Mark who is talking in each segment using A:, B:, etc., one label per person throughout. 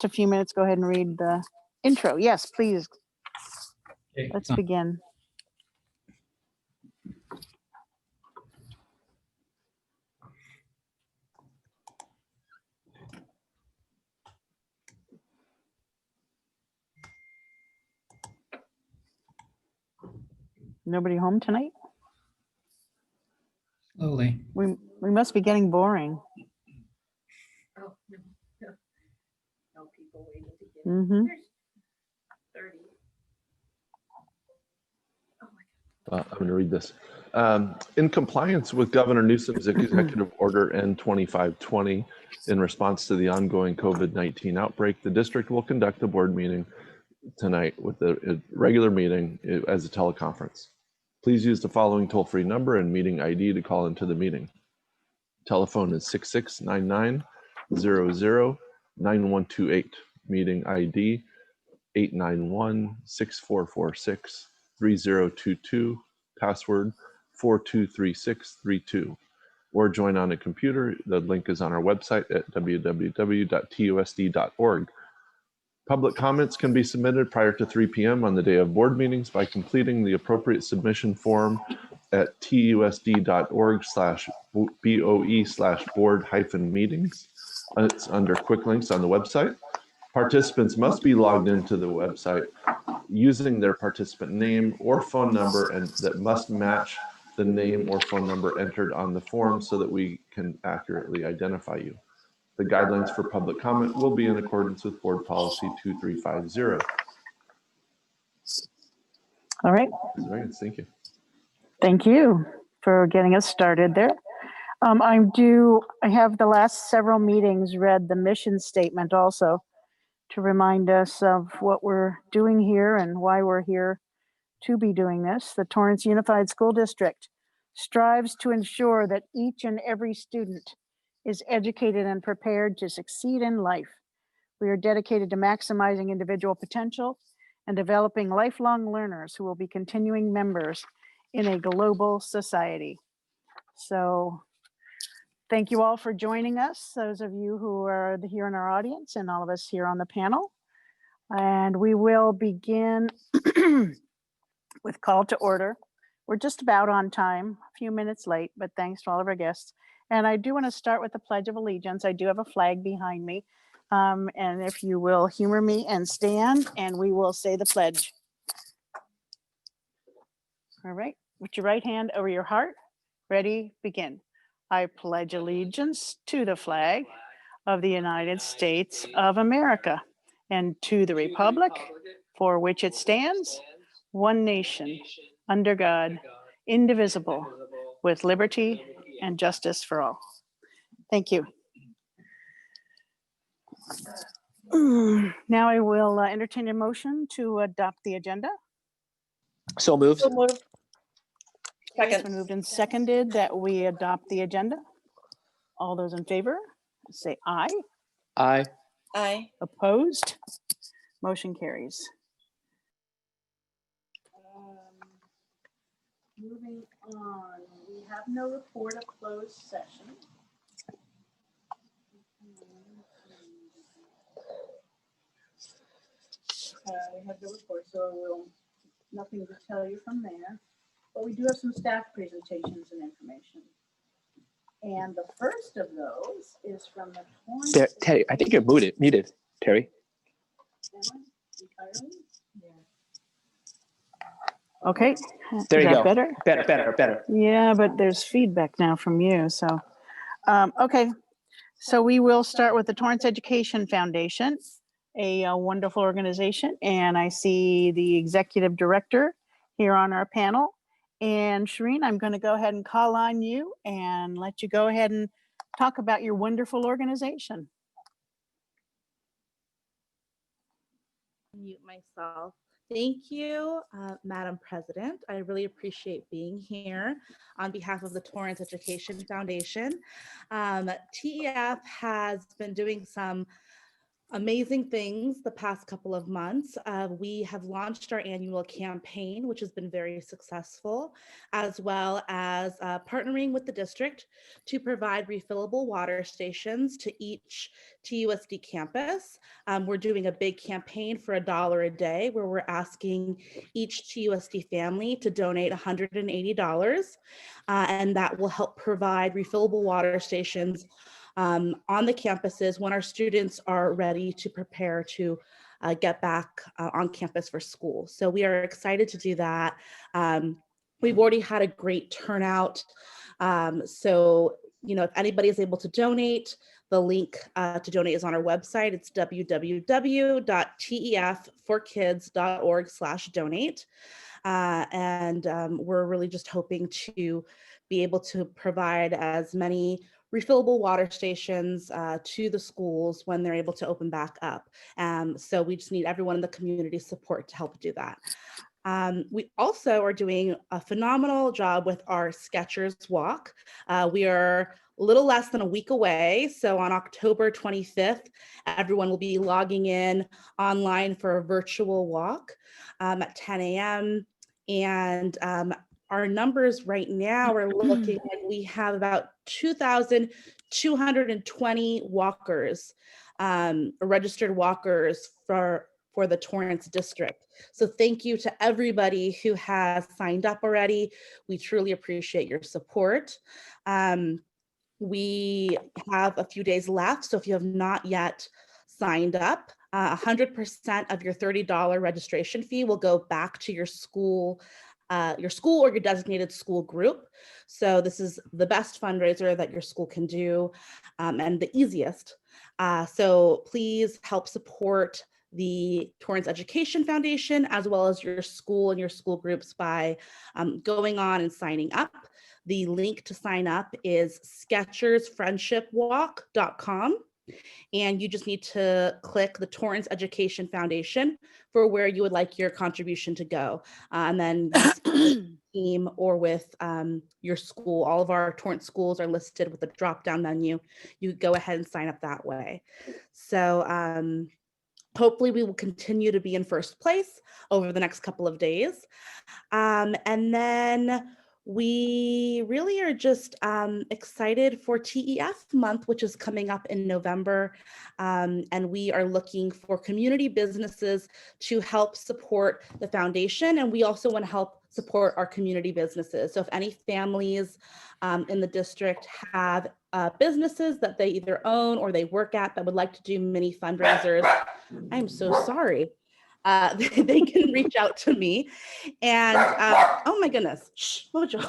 A: a few minutes, go ahead and read the intro. Yes, please.
B: Okay.
A: Let's begin. Nobody home tonight?
B: Slowly.
A: We must be getting boring.
C: Oh, no, no. No people waiting to get
A: Mm-hmm.
C: There's 30. Oh my God.
D: I'm going to read this. In compliance with Governor Newsom's Executive Order N2520, in response to the ongoing COVID-19 outbreak, the district will conduct a board meeting tonight with a regular meeting as a teleconference. Please use the following toll-free number and meeting ID to call into the meeting. Telephone is 6699-00-9128. Meeting ID 891-6446-3022. Password 423632. Or join on a computer. The link is on our website at www.TUSD.org. Public comments can be submitted prior to 3 p.m. on the day of board meetings by completing the appropriate submission form at TUSD.org/BOE/board-meetings. It's under quick links on the website. Participants must be logged into the website using their participant name or phone number, and that must match the name or phone number entered on the form so that we can accurately identify you. The guidelines for public comment will be in accordance with Board Policy 2350.
A: All right.
D: All right, thank you.
A: Thank you for getting us started there. I have the last several meetings read the mission statement also to remind us of what we're doing here and why we're here to be doing this. The Torrance Unified School District strives to ensure that each and every student is educated and prepared to succeed in life. We are dedicated to maximizing individual potential and developing lifelong learners who will be continuing members in a global society. So thank you all for joining us, those of you who are here in our audience and all of us here on the panel. And we will begin with call to order. We're just about on time, a few minutes late, but thanks to all of our guests. And I do want to start with the Pledge of Allegiance. I do have a flag behind me. And if you will humor me and stand, and we will say the pledge. All right, with your right hand over your heart. Ready, begin. I pledge allegiance to the flag of the United States of America and to the republic for which it stands, one nation, under God, indivisible, with liberty and justice for all. Thank you. Now I will entertain a motion to adopt the agenda.
E: So moved.
C: So moved.
A: It's been moved and seconded that we adopt the agenda. All those in favor, say aye.
E: Aye.
C: Aye.
A: Opposed? Motion carries. Moving on, we have no report of closed session. We have no report, so nothing to tell you from there. But we do have some staff presentations and information. And the first of those is from the Torrance.
E: Terry, I think you're muted, Terry.
A: Okay.
E: There you
A: Is that
E: go.
A: Better?
E: Better.
A: Yeah, but there's feedback now from you. So, okay. So we will start with the Torrance Education Foundation, a wonderful organization. And I see the executive director here on our panel. And Shireen, I'm going to go ahead and call on you and let you go ahead and talk about your wonderful organization.
F: Mute myself. Thank you, Madam President. I really appreciate being here on behalf of the Torrance Education Foundation. TEF has been doing some amazing things the past couple of months. We have launched our annual campaign, which has been very successful, as well as partnering with the district to provide refillable water stations to each TUSD campus. We're doing a big campaign for $1 a day, where we're asking each TUSD family to donate $180, and that will help provide refillable water stations on the campuses when our students are ready to prepare to get back on campus for school. So we are excited to do that. We've already had a great turnout. So, if anybody is able to donate, the link to donate is on our website. It's www.tefforkids.org/donate. And we're really just hoping to be able to provide as many refillable water stations to the schools when they're able to open back up. So we just need everyone in the community support to help do that. We also are doing a phenomenal job with our Skechers Walk. We are a little less than a week away. So on October 25th, everyone will be logging in online for a virtual walk at 10 a.m. And our numbers right now are looking like we have about 2,220 walkers, registered walkers for the Torrance district. So thank you to everybody who has signed up already. We truly appreciate your support. We have a few days left, so if you have not yet signed up, 100% of your $30 registration fee will go back to your school or your designated school group. So this is the best fundraiser that your school can do, and the easiest. So please help support the Torrance Education Foundation, as well as your school and your school groups by going on and signing up. The link to sign up is SkechersFriendshipWalk.com. And you just need to click the Torrance Education Foundation for where you would like your contribution to go. And then team or with your school. All of our Torrance schools are listed with a drop-down menu. You go ahead and sign up that way. So hopefully we will continue to be in first place over the next couple of days. And then we really are just excited for TEF month, which is coming up in November. And we are looking for community businesses to help support the foundation. And we also want to help support our community businesses. So if any families in the district have businesses that they either own or they work at that would like to do mini fundraisers, I'm so sorry. They can reach out to me. And oh my goodness, shh, Mojo,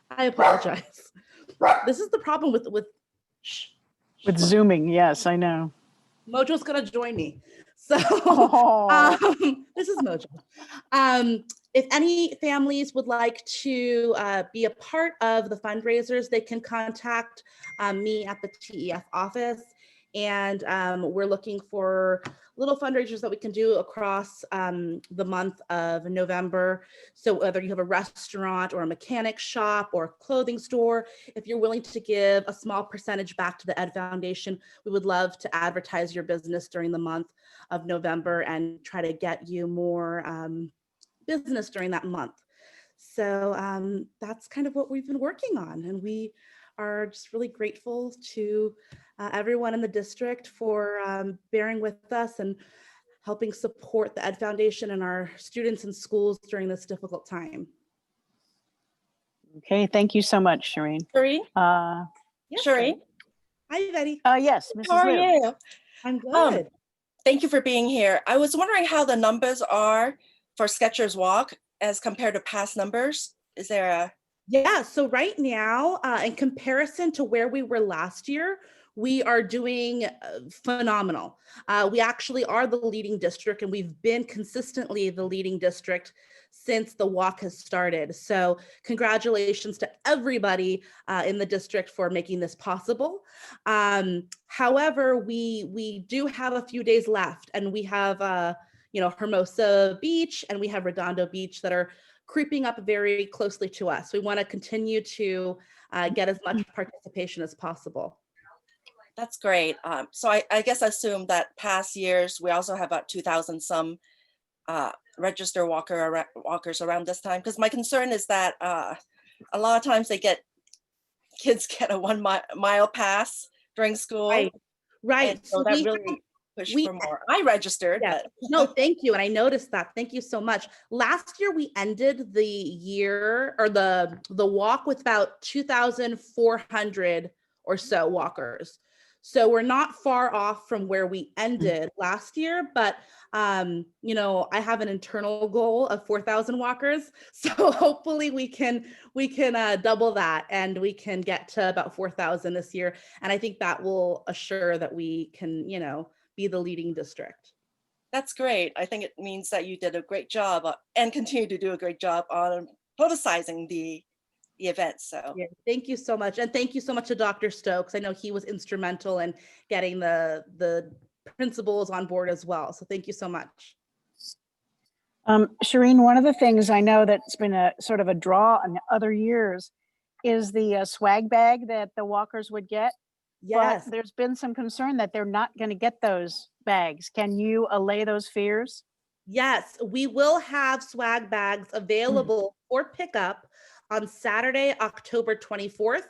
F: I apologize. This is the problem with
A: Zooming. Yes, I know.
F: Mojo's gonna join me. So this is Mojo. If any families would like to be a part of the fundraisers, they can contact me at the TEF office. And we're looking for little fundraisers that we can do across the month of November. So whether you have a restaurant or a mechanic shop or a clothing store, if you're willing to give a small percentage back to the Ed Foundation, we would love to advertise your business during the month of November and try to get you more business during that month. So that's kind of what we've been working on. And we are just really grateful to everyone in the district for bearing with us and helping support the Ed Foundation and our students and schools during this difficult time.
A: Okay, thank you so much, Shireen.
B: Sheree?
F: Yes,
B: Sheree?
F: Hi, Betty.
A: Yes, Mrs.
B: How are
A: Liu.
B: you?
F: I'm good.
B: Thank you for being here. I was wondering how the numbers are for Skechers Walk as compared to past numbers. Is there a...
F: Yeah, so right now, in comparison to where we were last year, we are doing phenomenal. We actually are the leading district, and we've been consistently the leading district since the walk has started. So congratulations to everybody in the district for making this possible. However, we do have a few days left, and we have Hermosa Beach and we have Redondo Beach that are creeping up very closely to us. We want to continue to get as much participation as possible.
B: That's great. So I guess I assume that past years, we also have about 2,000 some register walkers around this time. Because my concern is that a lot of times kids get a 1 mile pass during school.
F: Right. Right.
B: And so that really pushed
F: we-
B: for more. I registered,
F: Yeah.
B: but
F: No, thank you. And I noticed that. Thank you so much. Last year we ended the year or the walk with about 2,400 or so walkers. So we're not far off from where we ended last year, but you know, I have an internal goal of 4,000 walkers. So hopefully we can double that and we can get to about 4,000 this year. And I think that will assure that we can, you know, be the leading district.
B: that's great. I think it means that you did a great job and continue to do a great job on politicizing the event. So
F: Yeah, thank you so much. And thank you so much to Dr. Stokes. I know he was instrumental in getting the principals on board as well. So thank you so much.
A: Shireen, one of the things I know that's been a sort of a draw in other years is the swag bag that the walkers would get.
F: Yes.
A: But there's been some concern that they're not going to get those bags. Can you allay those fears?
F: Yes, we will have swag bags available for pickup on Saturday, October 24th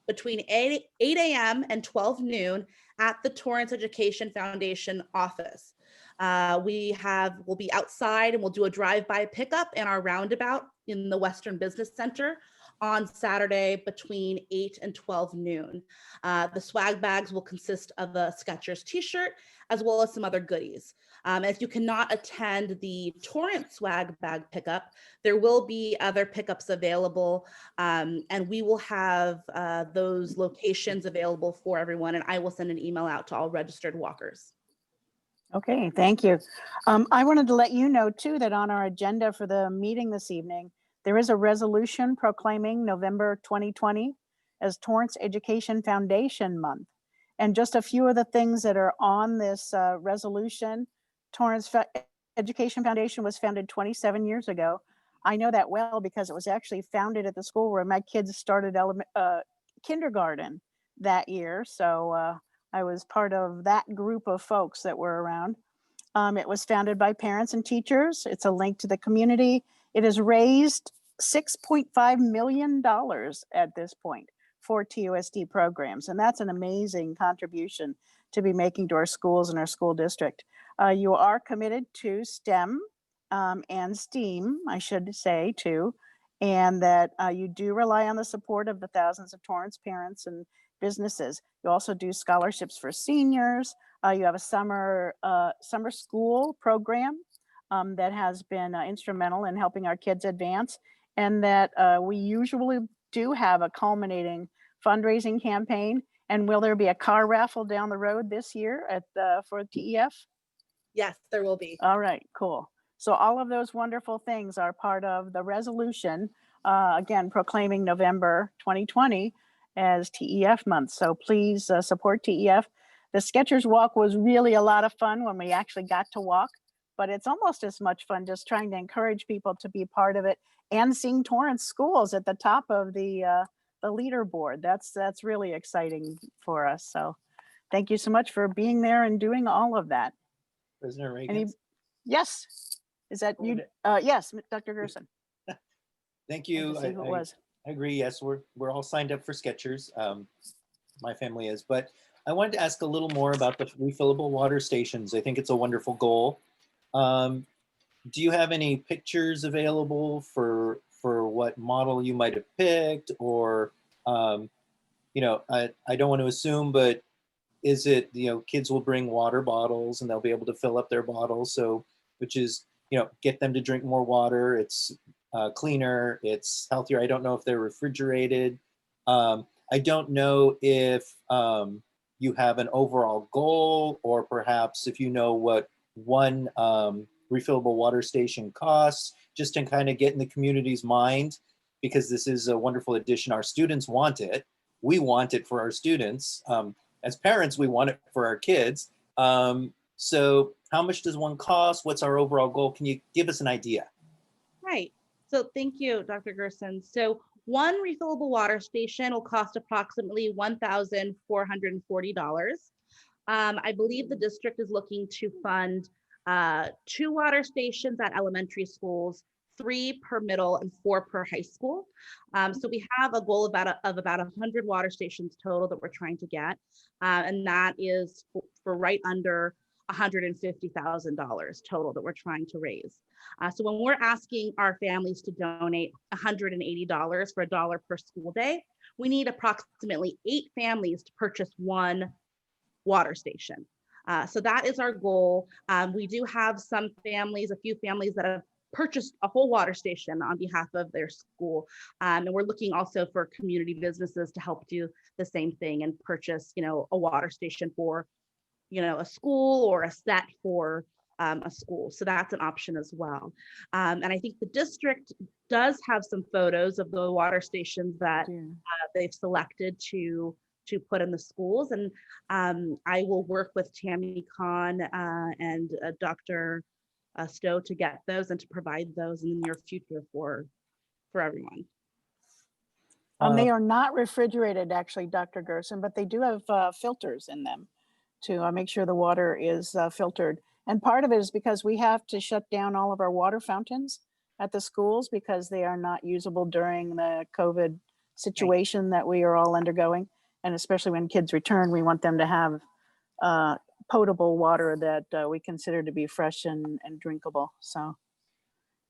F: between 8 a.m. and 12 noon at the Torrance Education Foundation office. We'll be outside and we'll do a drive-by pickup in our roundabout in the Western Business Center on Saturday between 8 and 12 noon. The swag bags will consist of a Skechers t-shirt as well as some other goodies. If you cannot attend the Torrance swag bag pickup, there will be other pickups available, and we will have those locations available for everyone, and I will send an email out to all registered walkers.
A: Okay, thank you. I wanted to let you know too that on our agenda for the meeting this evening, there is a resolution proclaiming November 2020 as Torrance Education Foundation Month. And just a few of the things that are on this resolution. Torrance Education Foundation was founded 27 years ago. I know that well because it was actually founded at the school where my kids started kindergarten that year. So I was part of that group of folks that were around. It was founded by parents and teachers. It's a link to the community. It has raised $6.5 million at this point for TUSD programs. And that's an amazing contribution to be making to our schools and our school district. You are committed to STEM and STEAM, I should say too, and that you do rely on the support of the thousands of Torrance parents and businesses. You also do scholarships for seniors. You have a summer school program that has been instrumental in helping our kids advance, and that we usually do have a culminating fundraising campaign. And will there be a car raffle down the road this year for TEF?
F: Yes, there will be.
A: All right, cool. So all of those wonderful things are part of the resolution, again, proclaiming November 2020 as TEF month. So please support TEF. The Skechers Walk was really a lot of fun when we actually got to walk, but it's almost as much fun just trying to encourage people to be part of it and seeing Torrance schools at the top of the leaderboard. That's really exciting for us. So thank you so much for being there and doing all of that.
G: President Reagan.
A: Yes, is that you? Yes, Dr. Gerson.
G: Thank you.
A: See who it was.
G: I agree. Yes, we're all signed up for Skechers. My family is, but I wanted to ask a little more about the refillable water stations. I think it's a wonderful goal. Do you have any pictures available for what model you might have picked, or you know, I don't want to assume, but is it, you know, kids will bring water bottles and they'll be able to fill up their bottles, so which is, you know, get them to drink more water. It's cleaner, it's healthier. I don't know if they're refrigerated. I don't know if you have an overall goal, or perhaps if you know what one refillable water station costs, just to kind of get in the community's mind, because this is a wonderful addition. Our students want it. We want it for our students. As parents, we want it for our kids. So how much does one cost? What's our overall goal? Can you give us an idea?
F: Right. So thank you, Dr. Gerson. So One refillable water station will cost approximately $1,440. I believe the district is looking to fund 2 water stations at elementary schools, 3 per middle and 4 per high school. So we have a goal of about 100 water stations total that we're trying to get. And that is for right under $150,000 total that we're trying to raise. So when we're asking our families to donate $180 for $1 per school day, we need approximately 8 families to purchase 1 water station. So that is our goal. We do have some families, a few families that have purchased a whole water station on behalf of their school. And we're looking also for community businesses to help do the same thing and purchase, a water station for, a school or a set for a school. So that's an option as well. And I think the district does have some photos of the water stations that they've selected to put in the schools. And I will work with Tammy Kahn and Dr. Stowe to get those and to provide those in the near future for everyone.
A: They are not refrigerated, actually, Dr. Gerson, but they do have filters in them to make sure the water is filtered. And part of it is because we have to shut down all of our water fountains at the schools because they are not usable during the COVID situation that we are all undergoing. And especially when kids return, we want them to have potable water that we consider to be fresh and drinkable. So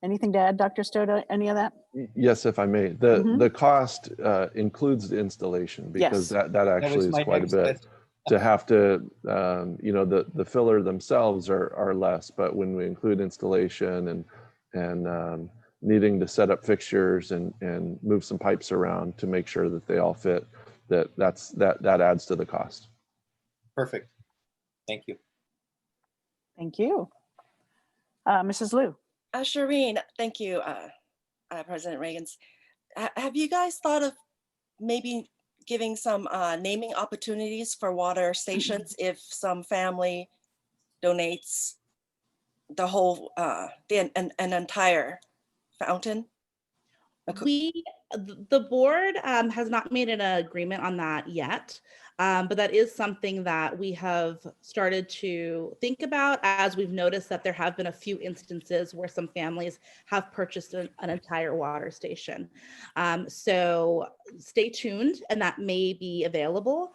A: anything to add, Dr. Stowe, to any of that?
D: Yes, if I may. The cost includes the installation because that actually is quite a bit. To have to, the filler themselves are less, but when we include installation and needing to set up fixtures and move some pipes around to make sure that they all fit, that adds to the cost.
G: Perfect. Thank you.
A: Thank you. Mrs. Liu.
B: Shireen, thank you, President Reagans. Have you guys thought of maybe giving some naming opportunities for water stations if some family donates the whole, an entire fountain?
F: The board has not made an agreement on that yet, but that is something that we have started to think about as we've noticed that there have been a few instances where some families have purchased an entire water station. So stay tuned, and that may be available.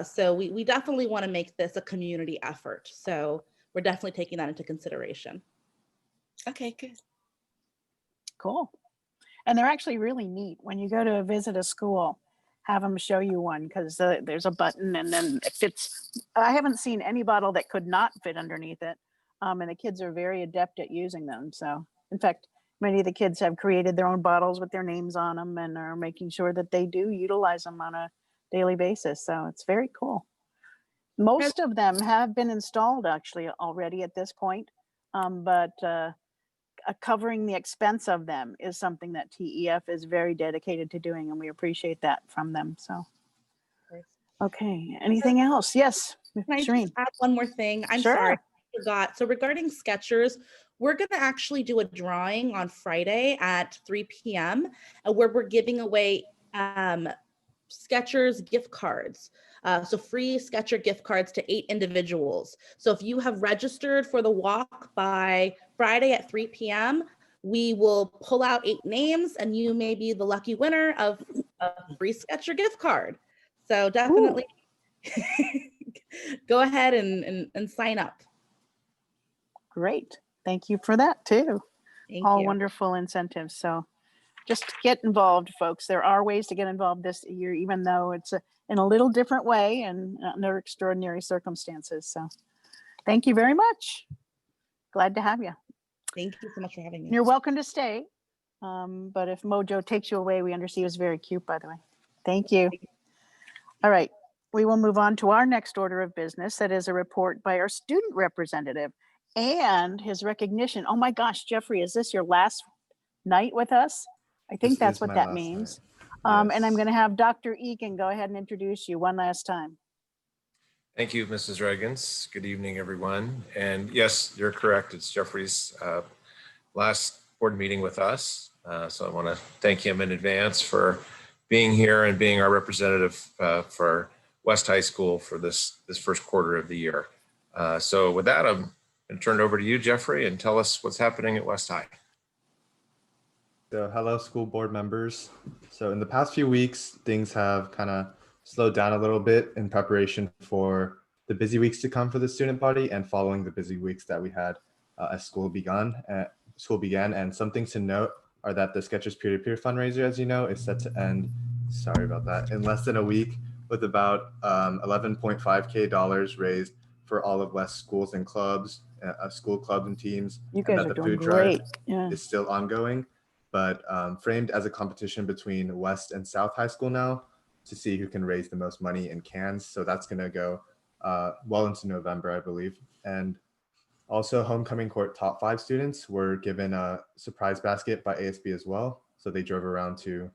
F: So we definitely want to make this a community effort. So we're definitely taking that into consideration.
B: Okay, good.
A: Cool. And they're actually really neat. When you go to visit a school, have them show you one because there's a button and then it fits. I haven't seen any bottle that could not fit underneath it. And the kids are very adept at using them. So in fact, many of the kids have created their own bottles with their names on them and are making sure that they do utilize them on a daily basis. So it's very cool. Most of them have been installed actually already at this point, but covering the expense of them is something that TEF is very dedicated to doing, and we appreciate that from them. So, okay, anything else? Yes,
F: Can I
A: Shireen.
F: just add one more thing? I'm
A: Sure.
F: sorry, I forgot. So regarding Skechers, we're going to actually do a drawing on Friday at 3 p.m. Where we're giving away Skechers gift cards. So free Skechers gift cards to 8 individuals. So if you have registered for the walk by Friday at 3 p.m., we will pull out 8 names and you may be the lucky winner of a free Skechers gift card. So definitely go ahead and sign up.
A: Great. Thank you for that too.
F: Thank
A: All
F: you.
A: wonderful incentives. So just get involved, folks. There are ways to get involved this year, even though it's in a little different way and under extraordinary circumstances. So thank you very much. Glad to have you.
F: Thank you so much for having me.
A: You're welcome to stay. But if Mojo takes you away, we understand he was very cute, by the way. Thank you. All right. We will move on to our next order of business. That is a report by our student representative and his recognition. Oh my gosh, Jeffrey, is this your last night with us? I think that's what that means. And I'm going to have Dr. Egan go ahead and introduce you one last time.
H: Thank you, Mrs. Reagans. Good evening, everyone. And yes, you're correct. It's Jeffrey's last board meeting with us. So I want to thank him in advance for being here and being our representative for West High School for this first quarter of the year. So with that, I'm going to turn it over to you, Jeffrey, and tell us what's happening at West High.
I: So hello, school board members. So in the past few weeks, things have kind of slowed down a little bit in preparation for the busy weeks to come for the student body and following the busy weeks that we had as school began. And some things to note are that the Sketchers peer-to-peer fundraiser, as you know, is set to end, sorry about that, in less than a week, with about $11.5K raised for all of West schools and clubs, school clubs and teams.
A: You guys
I: and
A: are
I: that the
A: doing
I: food drive
A: great. Yeah.
I: is still ongoing, but framed as a competition between West and South High School now to see who can raise the most money in cans. So that's going to go well into November, I believe. And also, homecoming court top 5 students were given a surprise basket by ASB as well. So they drove around to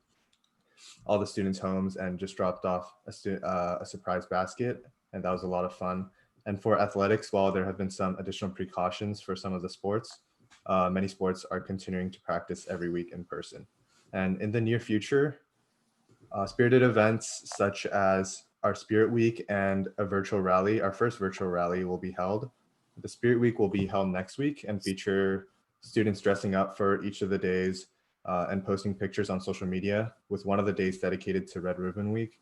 I: all the students' homes and just dropped off a surprise basket. And that was a lot of fun. And for athletics, while there have been some additional precautions for some of the sports, many sports are continuing to practice every week in person. And in the near future, spirited events such as our Spirit Week and a virtual rally, our first virtual rally, will be held. The Spirit Week will be held next week and feature students dressing up for each of the days and posting pictures on social media, with one of the days dedicated to Red Ribbon Week.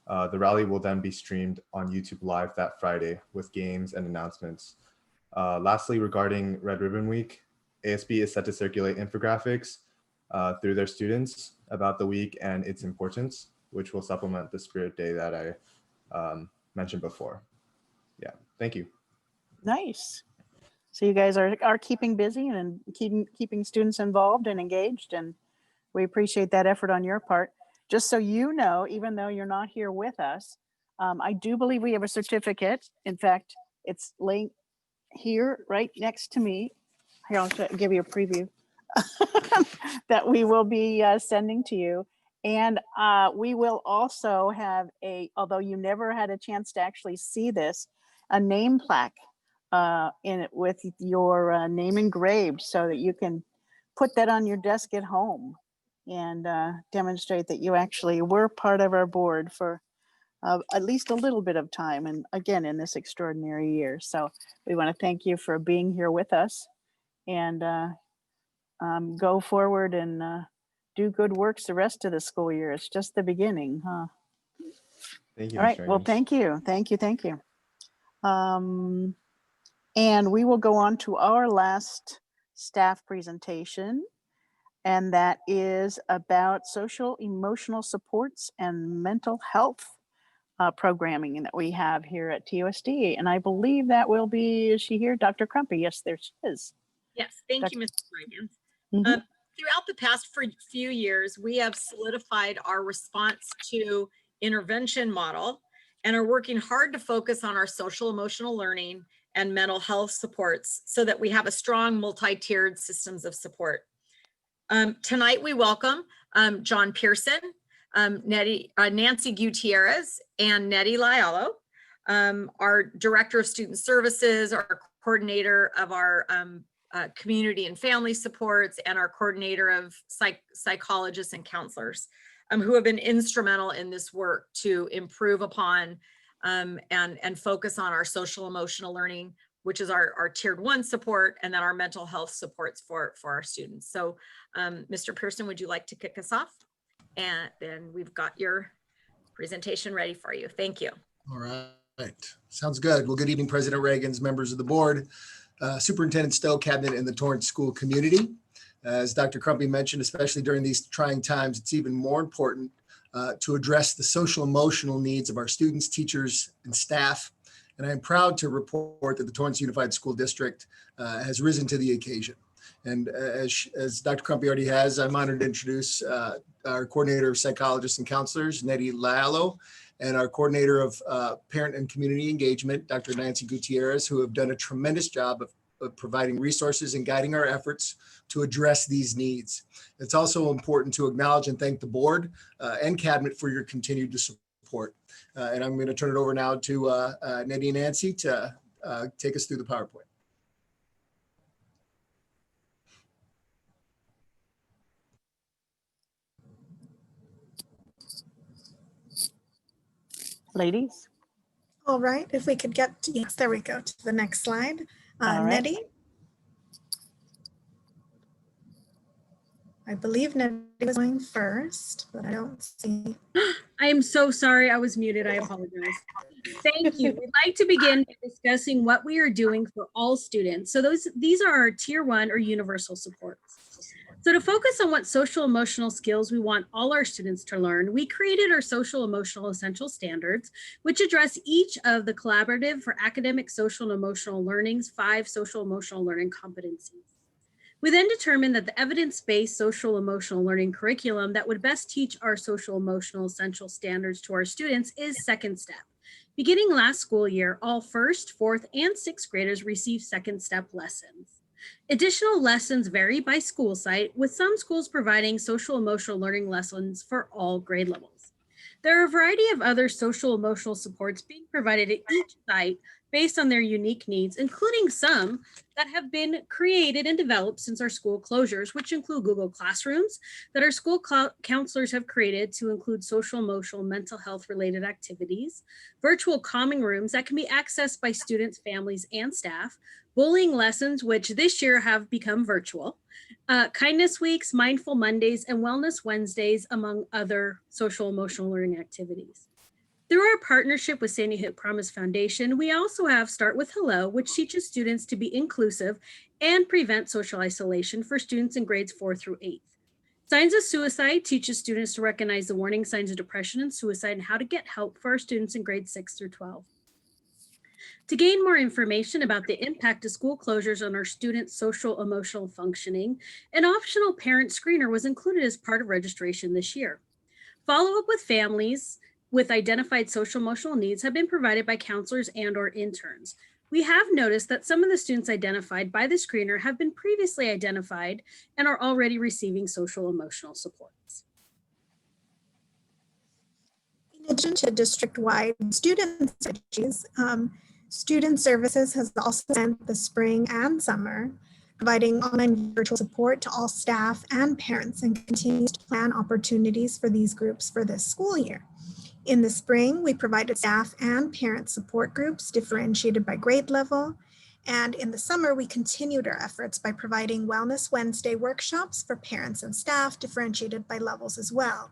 I: The rally will then be streamed on YouTube Live that Friday with games and announcements. Lastly, regarding Red Ribbon Week, ASB is set to circulate infographics through their students about the week and its importance, which will supplement the Spirit Day that I mentioned before. Yeah, thank you.
A: Nice. So you guys are keeping busy and keeping students involved and engaged, and we appreciate that effort on your part. Just so you know, even though you're not here with us, I do believe we have a certificate. In fact, it's laying here right next to me. Here, I'll give you a preview that we will be sending to you. And we will also have although you never had a chance to actually see this, a name plaque in it with your name engraved, so that you can put that on your desk at home and demonstrate that you actually were part of our board for at least a little bit of time, and again in this extraordinary year. So we want to thank you for being here with us, and go forward and do good works the rest of the school year. It's just the beginning, huh?
I: Thank you.
A: All right. Well, thank you. And we will go on to our last staff presentation, and that is about social emotional supports and mental health programming that we have here at TUSD. And I believe that will be, is she here? Dr. Crumpy. Yes, there she is.
C: Yes, thank
A: Dr.
C: you, Mrs. Reagan.
A: Mhm.
C: Throughout the past few years, we have solidified our response to intervention model and are working hard to focus on our social emotional learning and mental health supports so that we have a strong multi-tiered systems of support. Tonight we welcome John Pearson, Nancy Gutierrez, and Nettie Lialo, our Director of Student Services, our coordinator of our community and family supports, and our coordinator of psychologists and counselors, who have been instrumental in this work to improve upon and focus on our social emotional learning, which is our tiered 1 support, and then our mental health supports for our students. So Mr. Pearson, would you like to kick us off? And then we've got your presentation ready for you. Thank you.
J: All right, sounds good. Well, good evening, President Reagan's, members of the board, Superintendent Stowe, Cabinet, and the Torrance School community. As Dr. Crumpy mentioned, especially during these trying times, it's even more important to address the social emotional needs of our students, teachers, and staff. And I'm proud to report that the Torrance Unified School District has risen to the occasion. And as Dr. Crumpy already has, I'm honored to introduce our coordinator of psychologists and counselors, Nettie Lialo, and our coordinator of parent and community engagement, Dr. Nancy Gutierrez, who have done a tremendous job of providing resources and guiding our efforts to address these needs. It's also important to acknowledge and thank the board and cabinet for your continued support. And I'm going to turn it over now to Nettie and Nancy to take us through the PowerPoint.
A: ladies?
K: All right, if we could get, yes, there we go, to the next slide.
A: All right.
K: Nettie. I believe Nettie was going first, but I don't see.
L: I am so sorry I was muted. I apologize. Thank you. We'd like to begin by discussing what we are doing for all students. So these are our tier 1 or universal supports. So to focus on what social emotional skills we want all our students to learn, we created our social emotional essential standards, which address each of the collaborative for academic, social, and emotional learning's 5 social emotional learning competencies. We then determined that the evidence-based social emotional learning curriculum that would best teach our social emotional essential standards to our students is Second Step. Beginning last school year, all 1st, 4th, and 6th graders receive Second Step lessons. Additional lessons vary by school site, with some schools providing social emotional learning lessons for all grade levels. There are a variety of other social emotional supports being provided at each site based on their unique needs, including some that have been created and developed since our school closures, which include Google Classrooms that our school counselors have created to include social, emotional, mental health related activities, virtual calming rooms that can be accessed by students, families, and staff, bullying lessons, which this year have become virtual, kindness weeks, mindful Mondays, and wellness Wednesdays, among other social emotional learning activities. Through our partnership with Sandy Hook Promise Foundation, we also have Start with Hello, which teaches students to be inclusive and prevent social isolation for students in grades 4 through 8. Signs of Suicide teaches students to recognize the warning signs of depression and suicide and how to get help for our students in grades 6 through 12. To gain more information about the impact of school closures on our students' social emotional functioning, an optional parent screener was included as part of registration this year. Follow-up with families with identified social emotional needs have been provided by counselors and or interns. We have noticed that some of the students identified by the screener have been previously identified and are already receiving social emotional supports.
K: In addition to district-wide student strategies, Student Services has also spent the spring and summer providing online virtual support to all staff and parents and continues to plan opportunities for these groups for this school year. In the spring, we provided staff and parent support groups differentiated by grade level. And in the summer, we continued our efforts by providing Wellness Wednesday workshops for parents and staff differentiated by levels as well,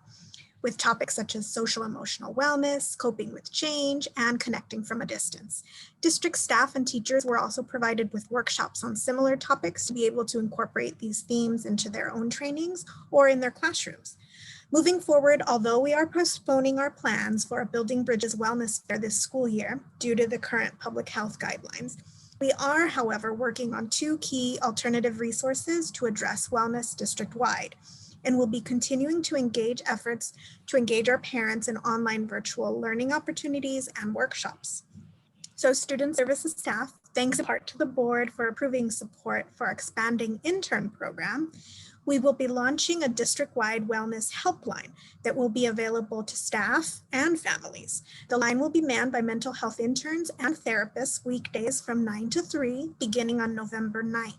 K: with topics such as social emotional wellness, coping with change, and connecting from a distance. District staff and teachers were also provided with workshops on similar topics to be able to incorporate these themes into their own trainings or in their classrooms. Moving forward, although we are postponing our plans for a Building Bridges Wellness Fair this school year due to the current public health guidelines, we are, however, working on 2 key alternative resources to address wellness district-wide, and will be continuing to engage efforts to engage our parents in online virtual learning opportunities and workshops. So Student Services staff, thanks in part to the board for approving support for our expanding intern program. We will be launching a district-wide wellness helpline that will be available to staff and families. The line will be manned by mental health interns and therapists weekdays from 9 to 3, beginning on November 9th.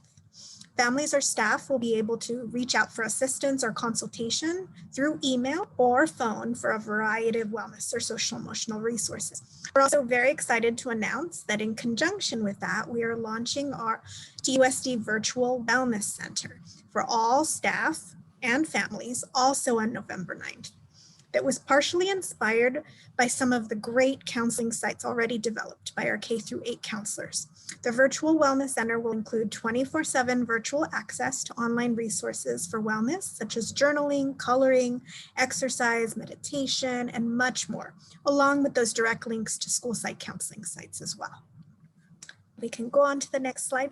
K: Families or staff will be able to reach out for assistance or consultation through email or phone for a variety of wellness or social emotional resources. We're also very excited to announce that in conjunction with that, we are launching our TUSD Virtual Wellness Center for all staff and families also on November 9th. That was partially inspired by some of the great counseling sites already developed by our K through 8 counselors. The Virtual Wellness Center will include 24/7 virtual access to online resources for wellness, such as journaling, coloring, exercise, meditation, and much more, along with those direct links to school site counseling sites as well. We can go on to the next slide.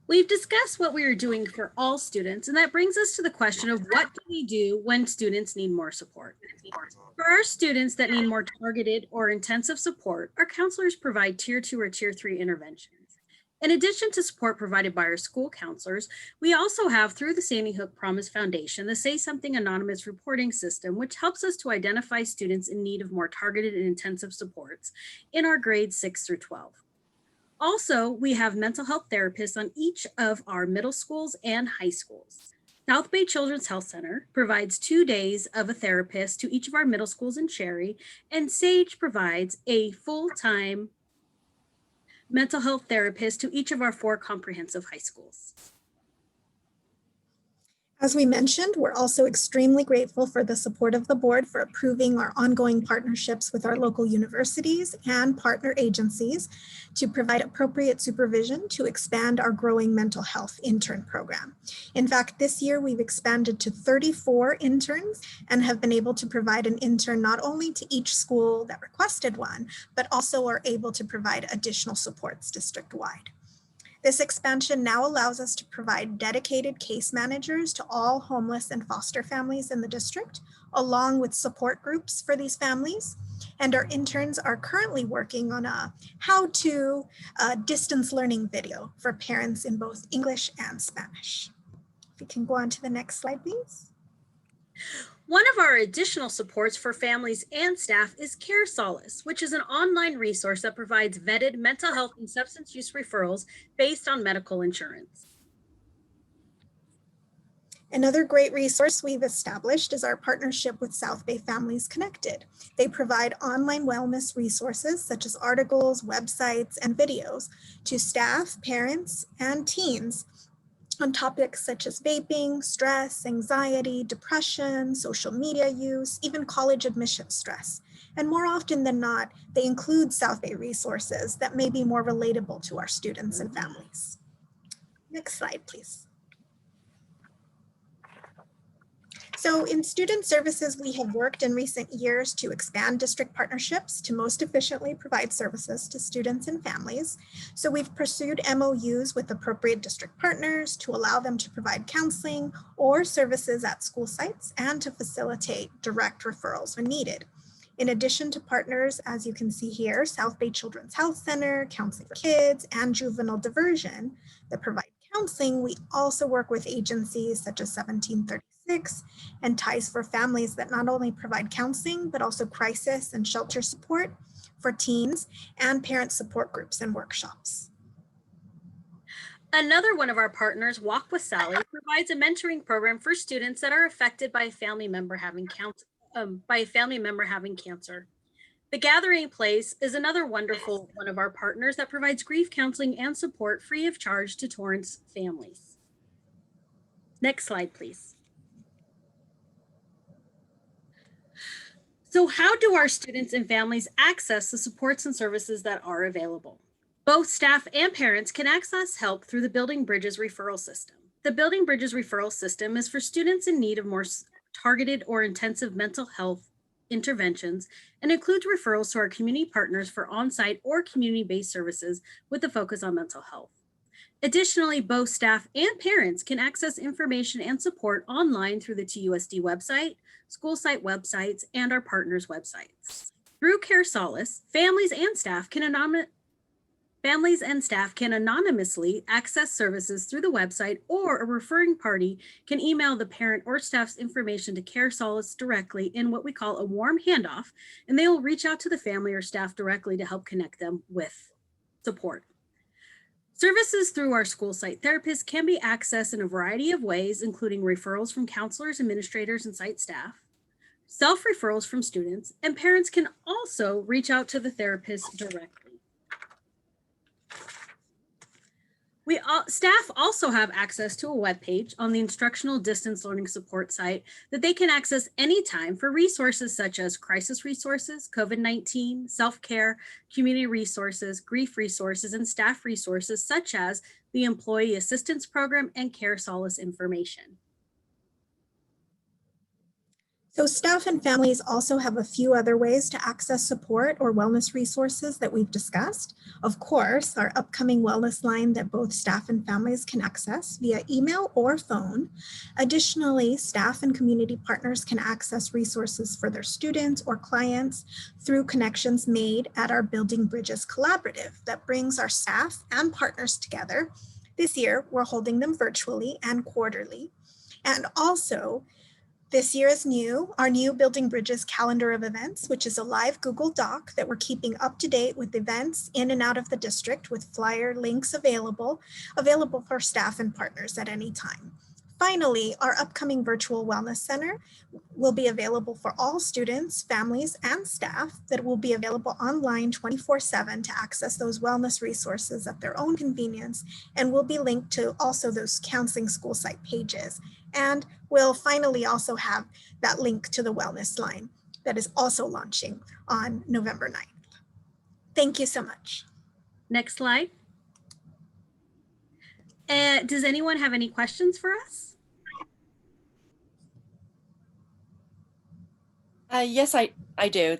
L: We've discussed what we are doing for all students, and that brings us to the question of what do we do when students need more support? For our students that need more targeted or intensive support, our counselors provide tier 2 or tier 3 interventions. In addition to support provided by our school counselors, we also have, through the Sandy Hook Promise Foundation, the Say Something Anonymous reporting system, which helps us to identify students in need of more targeted and intensive supports in our grades 6 through 12. Also, we have mental health therapists on each of our middle schools and high schools. South Bay Children's Health Center provides 2 days of a therapist to each of our middle schools in Cherry, and Sage provides a full-time mental health therapist to each of our 4 comprehensive high schools.
K: As we mentioned, we're also extremely grateful for the support of the board for approving our ongoing partnerships with our local universities and partner agencies to provide appropriate supervision to expand our growing mental health intern program. In fact, this year we've expanded to 34 interns and have been able to provide an intern not only to each school that requested one, but also are able to provide additional supports district-wide. This expansion now allows us to provide dedicated case managers to all homeless and foster families in the district, along with support groups for these families. And our interns are currently working on a how-to distance learning video for parents in both English and Spanish. If we can go on to the next slide, please.
L: One of our additional supports for families and staff is Care Solace, which is an online resource that provides vetted mental health and substance use referrals based on medical insurance.
K: Another great resource we've established is our partnership with South Bay Families Connected. They provide online wellness resources such as articles, websites, and videos to staff, parents, and teens on topics such as vaping, stress, anxiety, depression, social media use, even college admission stress. And more often than not, they include South Bay resources that may be more relatable to our students and families. Next slide, please. So in student services, we have worked in recent years to expand district partnerships to most efficiently provide services to students and families. So we've pursued MOUs with appropriate district partners to allow them to provide counseling or services at school sites and to facilitate direct referrals when needed. In addition to partners, as you can see here, South Bay Children's Health Center, Counseling for Kids, and Juvenile Diversion that provide counseling, we also work with agencies such as 1736 and Ties for Families that not only provide counseling, but also crisis and shelter support for teens and parent support groups and workshops.
L: Another one of our partners, Walk with Sally, provides a mentoring program for students that are affected by a family member having cancer. The Gathering Place is another wonderful one of our partners that provides grief counseling and support free of charge to Torrance families. Next slide, please. So how do our students and families access the supports and services that are available? Both staff and parents can access help through the Building Bridges referral system. The Building Bridges referral system is for students in need of more targeted or intensive mental health interventions and includes referrals to our community partners for on-site or community-based services with a focus on mental health. Additionally, both staff and parents can access information and support online through the TUSD website, school site websites, and our partners' websites. Through Care Solace, families and staff can anonymously access services through the website, or a referring party can email the parent or staff's information to Care Solace directly in what we call a warm handoff, and they will reach out to the family or staff directly to help connect them with support. Services through our school site therapists can be accessed in a variety of ways, including referrals from counselors, administrators, and site staff, self-referrals from students, and parents can also reach out to the therapist directly. Staff also have access to a webpage on the Instructional Distance Learning Support site that they can access anytime for resources such as crisis resources, COVID-19, self-care, community resources, grief resources, and staff resources such as the Employee Assistance Program and Care Solace information.
K: So staff and families also have a few other ways to access support or wellness resources that we've discussed. Of course, our upcoming wellness line that both staff and families can access via email or phone. Additionally, staff and community partners can access resources for their students or clients through connections made at our Building Bridges Collaborative that brings our staff and partners together. This year, we're holding them virtually and quarterly. And also, this year is our new Building Bridges calendar of events, which is a live Google Doc that we're keeping up to date with events in and out of the district with flyer links available for staff and partners at any time. Finally, our upcoming virtual wellness center will be available for all students, families, and staff that will be available online 24/7 to access those wellness resources at their own convenience, and will be linked to also those counseling school site pages. And we'll finally also have that link to the wellness line that is also launching on November 9th. Thank you so much.
L: Next slide. Does anyone have any questions for us?
B: Yes, I do.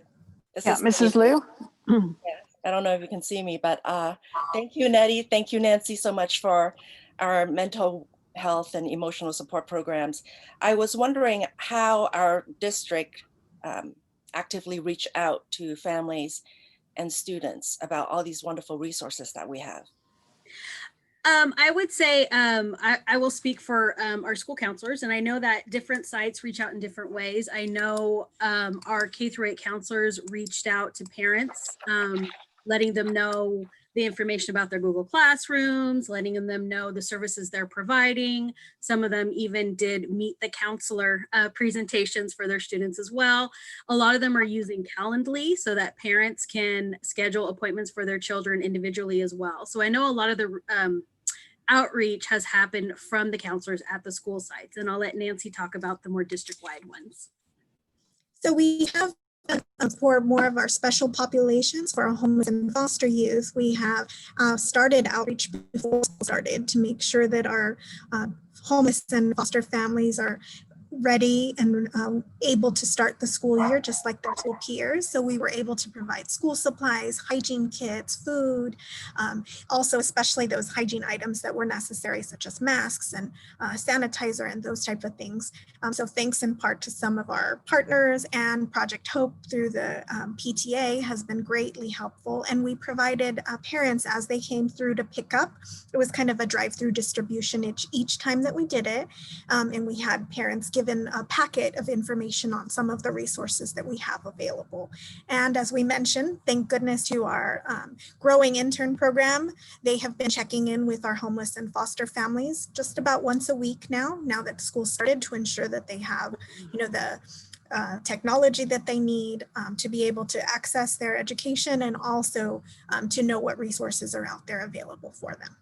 B: This
A: Yeah,
B: is
A: Mrs. Liu?
B: I don't know if you can see me, but thank you, Nettie. Thank you, Nancy, so much for our mental health and emotional support programs. I was wondering how our district actively reach out to families and students about all these wonderful resources that we have.
L: I would say I will speak for our school counselors, and I know that different sites reach out in different ways. I know our K-8 counselors reached out to parents, letting them know the information about their Google Classrooms, letting them know the services they're providing. Some of them even did meet the counselor presentations for their students as well. A lot of them are using Calendly so that parents can schedule appointments for their children individually as well. So I know a lot of the outreach has happened from the counselors at the school sites, and I'll let Nancy talk about the more district-wide ones.
K: So we have for more of our special populations, for our homeless and foster youth, we have started outreach before school started to make sure that our homeless and foster families are ready and able to start the school year just like their school peers. So we were able to provide school supplies, hygiene kits, food, also especially those hygiene items that were necessary, such as masks and sanitizer and those type of things. So thanks in part to some of our partners, and Project Hope through the PTA has been greatly helpful. And we provided parents as they came through to pick up. It was kind of a drive-through distribution each time that we did it. And we had parents given a packet of information on some of the resources that we have available. And as we mentioned, thank goodness to our growing intern program, they have been checking in with our homeless and foster families just about once a week now that school started, to ensure that they have, the technology that they need to be able to access their education, and also to know what resources are out there available for them.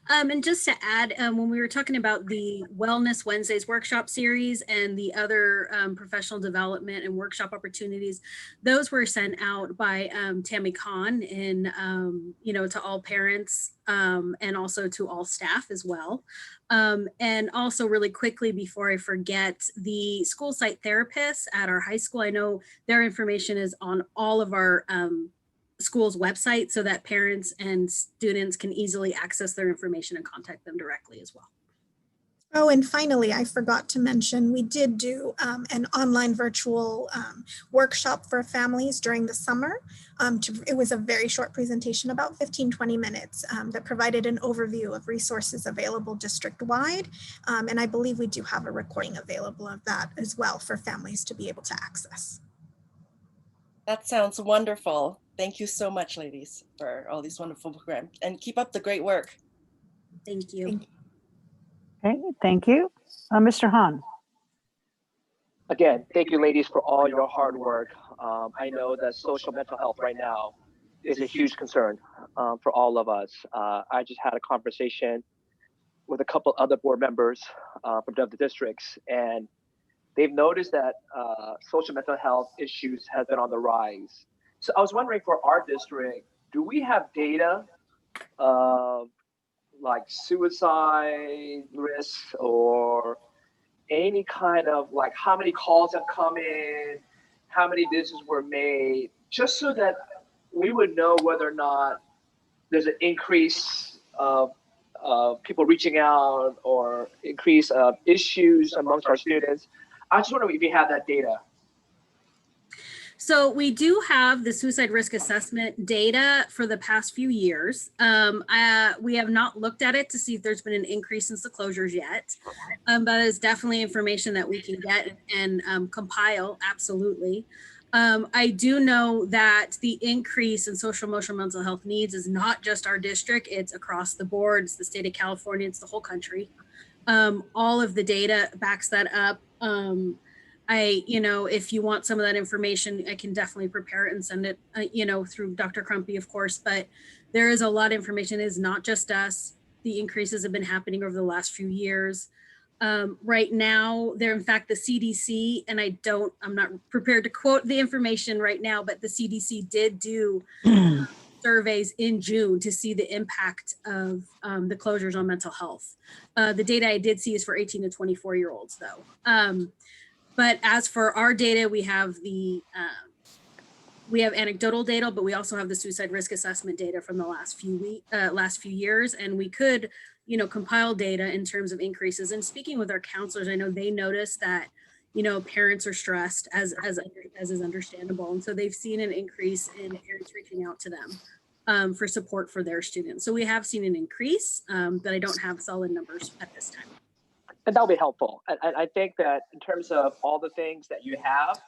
L: And just to add, when we were talking about the Wellness Wednesdays workshop series and the other professional development and workshop opportunities, those were sent out by Tammy Kahn to all parents and also to all staff as well. And also really quickly, before I forget, the school site therapists at our high school, I know their information is on all of our school's website so that parents and students can easily access their information and contact them directly as well.
K: Oh, and finally, I forgot to mention, we did do an online virtual workshop for families during the summer. It was a very short presentation, about 15-20 minutes, that provided an overview of resources available district-wide. And I believe we do have a recording available of that as well for families to be able to access.
B: That sounds wonderful. Thank you so much, ladies, for all these wonderful programs, and keep up the great work.
L: Thank you.
A: Okay, thank you. Mr. Hahn.
E: Again, thank you, ladies, for all your hard work. I know that social mental health right now is a huge concern for all of us. I just had a conversation with a couple other board members from the other districts, and they've noticed that social mental health issues have been on the rise. So I was wondering, for our district, do we have data of like suicide risks or any kind of like how many calls have come in, how many decisions were made, just so that we would know whether or not there's an increase of people reaching out or increase of issues amongst our students? I just wonder if you have that data.
L: So we do have the suicide risk assessment data for the past few years. We have not looked at it to see if there's been an increase in closures yet, but it's definitely information that we can get and compile, absolutely. I do know that the increase in social emotional mental health needs is not just our district, it's across the board, it's the state of California, it's the whole country. All of the data backs that up. If you want some of that information, I can definitely prepare it and send it, through Dr. Crumpy, of course, but there is a lot of information. It is not just us. The increases have been happening over the last few years. Right now, in fact, the CDC, and I'm not prepared to quote the information right now, but the CDC did do surveys in June to see the impact of the closures on mental health. The data I did see is for 18 to 24-year-olds though. But as for our data, we have anecdotal data, but we also have the suicide risk assessment data from the last few years, and we could, compile data in terms of increases. And speaking with our counselors, I know they noticed that, parents are stressed, as is understandable, and so they've seen an increase in parents reaching out to them for support for their students. So we have seen an increase, but I don't have solid numbers at this time.
E: And that'll be helpful. And I think that in terms of all the things that you have,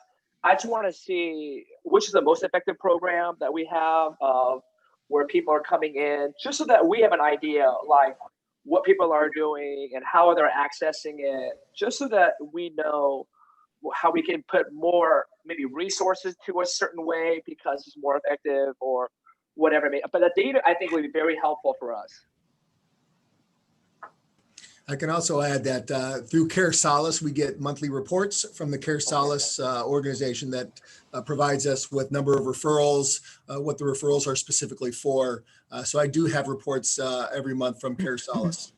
E: I just want to see which is the most effective program that we have of where people are coming in, just so that we have an idea like what people are doing and how they're accessing it, just so that we know how we can put more maybe resources to a certain way because it's more effective or whatever. But the data, I think, would be very helpful for us.
J: I can also add that through Care Solace, we get monthly reports from the Care Solace organization that provides us with number of referrals, what the referrals are specifically for. So I do have reports every month from Care Solace.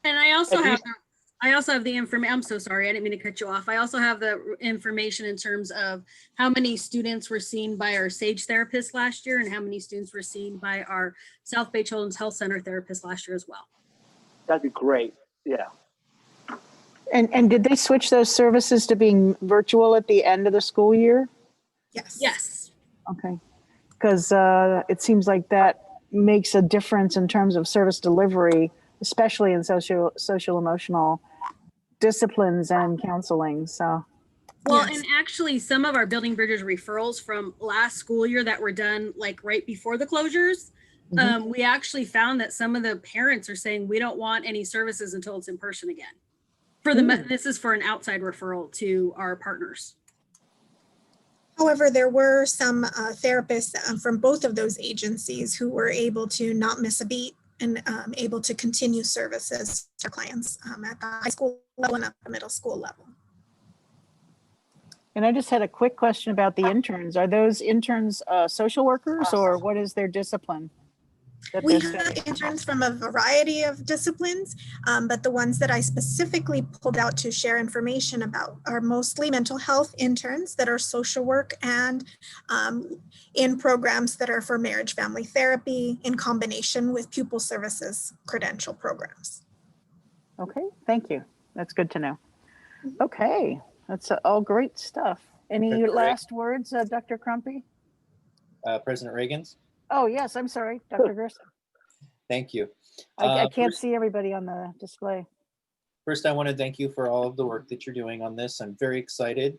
L: And I also have the information. I'm so sorry, I didn't mean to cut you off. I also have the information in terms of how many students were seen by our SAGE therapist last year and how many students were seen by our South Bay Children's Health Center therapist last year as well.
E: That'd be great. Yeah.
A: And did they switch those services to being virtual at the end of the school year?
K: Yes.
L: Yes.
A: Okay. Because it seems like that makes a difference in terms of service delivery, especially in social emotional disciplines and counseling. So.
L: Well,
K: Yes.
L: and actually some of our Building Bridges referrals from last school year that were done like right before the closures, we actually found that some of the parents are saying we don't want any services until it's in person again. This is for an outside referral to our partners.
K: However, there were some therapists from both of those agencies who were able to not miss a beat and able to continue services to clients at the high school level and at the middle school level.
A: And I just had a quick question about the interns. Are those interns social workers or what is their discipline?
K: We have interns from a variety of disciplines, but the ones that I specifically pulled out to share information about are mostly mental health interns that are social work and in programs that are for marriage family therapy in combination with pupil services credential programs.
A: Okay, thank you. That's good to know. Okay, that's all great stuff. Any
G: President
A: last words, Dr. Crumpy?
G: President Reagan's.
A: Oh, yes, I'm sorry, Dr. Gerson.
G: Thank you.
A: I can't see everybody on the display.
G: First, I want to thank you for all of the work that you're doing on this. I'm very excited.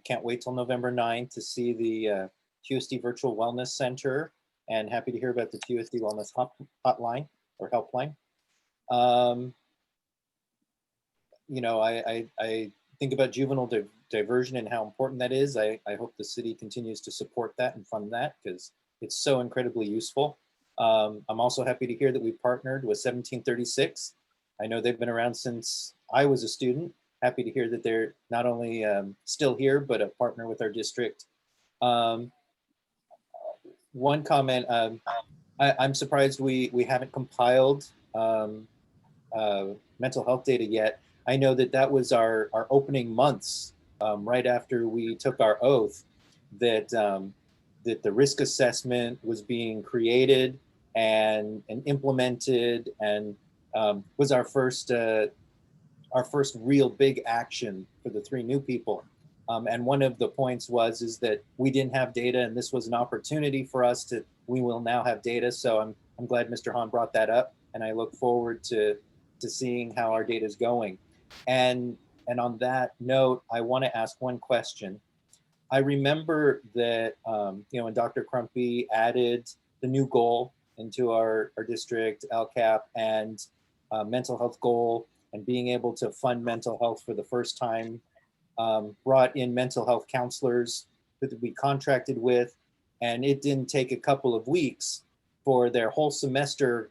G: Can't wait till November 9th to see the TUSD Virtual Wellness Center, and happy to hear about the TUSD Wellness Hotline or Helpline. I think about juvenile diversion and how important that is. I hope the city continues to support that and fund that because it's so incredibly useful. I'm also happy to hear that we partnered with 1736. I know they've been around since I was a student. Happy to hear that they're not only still here, but a partner with our district. One comment, I'm surprised we haven't compiled mental health data yet. I know that was our opening months right after we took our oath that the risk assessment was being created and implemented and was our first real big action for the 3 new people. And one of the points is that we didn't have data and this was an opportunity for us we will now have data. So I'm glad Mr. Hahn brought that up and I look forward to seeing how our data is going. And on that note, I want to ask one question. I remember that, when Dr. Crumpy added the new goal into our district, LCAP, and mental health goal, and being able to fund mental health for the first time, brought in mental health counselors that we contracted with, and it didn't take a couple of weeks for their whole semester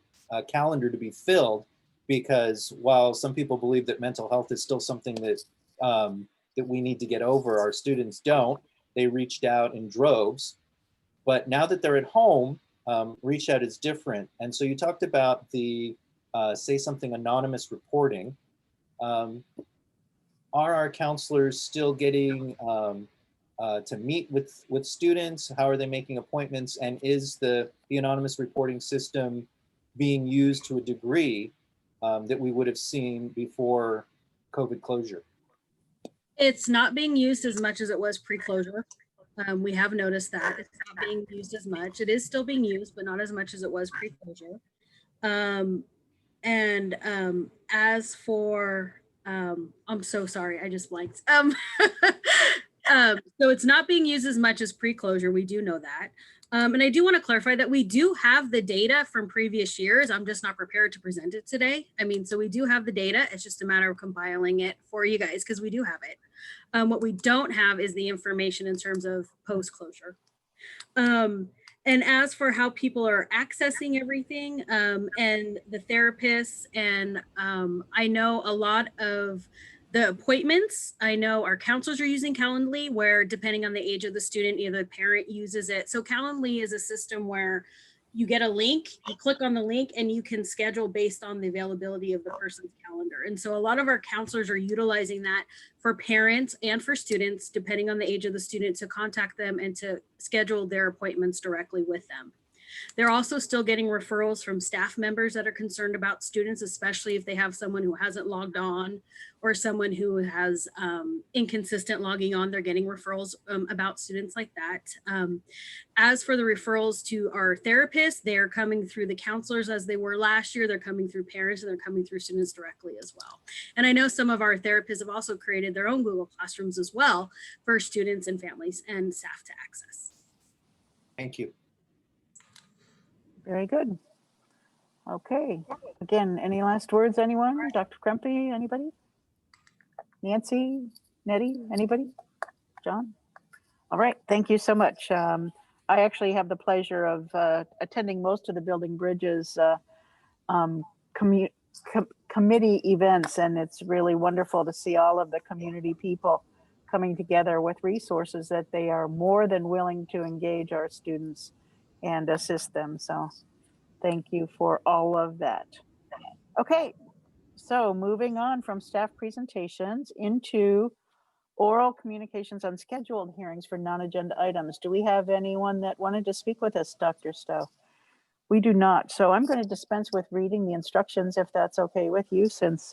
G: calendar to be filled, because while some people believe that mental health is still something that that we need to get over, our students don't. They reached out in droves, but now that they're at home, reach out is different. And so you talked about the Say Something Anonymous reporting. Are our counselors still getting to meet with students? How are they making appointments? And is the anonymous reporting system being used to a degree that we would have seen before COVID closure?
L: It's not being used as much as it was pre-closure. We have noticed that it's not being used as much. It is still being used, but not as much as it was pre-closure. As for, I'm so sorry, I just blanked. So it's not being used as much as pre-closure. We do know that. And I do want to clarify that we do have the data from previous years. I'm just not prepared to present it today. I mean, so we do have the data. It's just a matter of compiling it for you guys because we do have it. What we don't have is the information in terms of post-closure. And as for how people are accessing everything and the therapists, and I know a lot of the appointments, I know our counselors are using Calendly, where depending on the age of the student, either the parent uses it. So Calendly is a system where you get a link, you click on the link, and you can schedule based on the availability of the person's calendar. And so a lot of our counselors are utilizing that for parents and for students, depending on the age of the student, to contact them and to schedule their appointments directly with them. They're also still getting referrals from staff members that are concerned about students, especially if they have someone who hasn't logged on or someone who has inconsistent logging on. They're getting referrals about students like that. As for the referrals to our therapists, they're coming through the counselors as they were last year. They're coming through parents and they're coming through students directly as well. And I know some of our therapists have also created their own Google Classrooms as well for students and families and staff to access.
G: Thank you.
A: Very good. Okay. Again, any last words, anyone? Dr. Crumpy, anybody? Nancy, Nettie, anybody? John? All right. Thank you so much. I actually have the pleasure of attending most of the Building Bridges committee events, and it's really wonderful to see all of the community people coming together with resources that they are more than willing to engage our students and assist them. So thank you for all of that. Okay, so moving on from staff presentations into oral communications on scheduled hearings for non-agenda items. Do we have anyone that wanted to speak with us, Dr. Stowe? We do not. So I'm going to dispense with reading the instructions if that's okay with you, since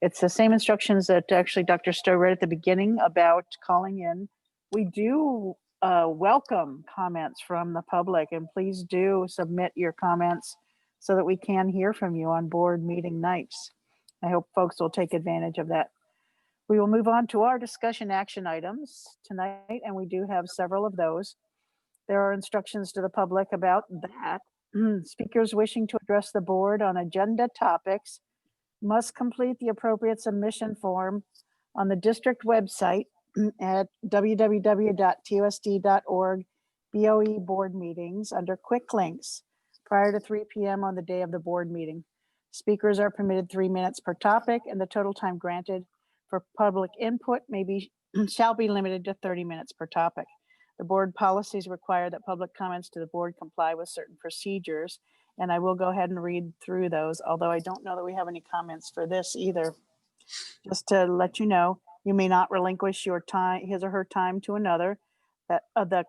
A: it's the same instructions that actually Dr. Stowe read at the beginning about calling in. We do welcome comments from the public, and please do submit your comments so that we can hear from you on board meeting nights. I hope folks will take advantage of that. We will move on to our discussion action items tonight, and we do have several of those. There are instructions to the public about that. Speakers wishing to address the board on agenda topics must complete the appropriate submission form on the district website at www.tusd.org BOE board meetings under quick links prior to 3 p.m. on the day of the board meeting. Speakers are permitted 3 minutes per topic, and the total time granted for public input shall be limited to 30 minutes per topic. The board policies require that public comments to the board comply with certain procedures, and I will go ahead and read through those, although I don't know that we have any comments for this either. Just to let you know, you may not relinquish your time, his or her time, to another. That the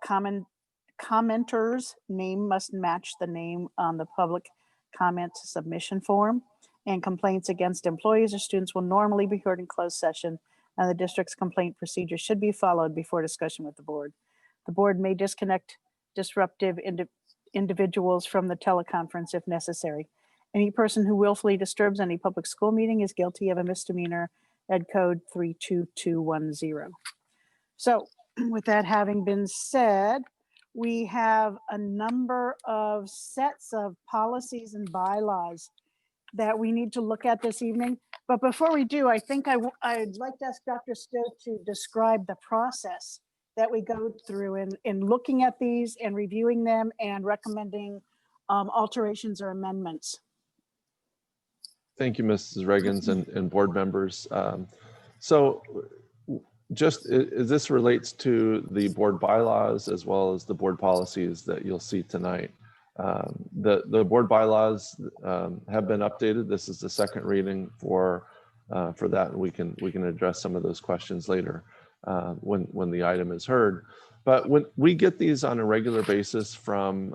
A: commenter's name must match the name on the public comment submission form, and complaints against employees or students will normally be heard in closed session, and the district's complaint procedure should be followed before discussion with the board. The board may disconnect disruptive individuals from the teleconference if necessary. Any person who willfully disturbs any public school meeting is guilty of a misdemeanor, Ed Code 32210. So with that having been said, we have a number of sets of policies and bylaws that we need to look at this evening. But before we do, I think I'd like to ask Dr. Stowe to describe the process that we go through in looking at these and reviewing them and recommending alterations or amendments.
D: Thank you, Mrs. Reagans and board members. So just as this relates to the board bylaws as well as the board policies that you'll see tonight. The board bylaws have been updated. This is the second reading for that. We can address some of those questions later when the item is heard. But when we get these on a regular basis from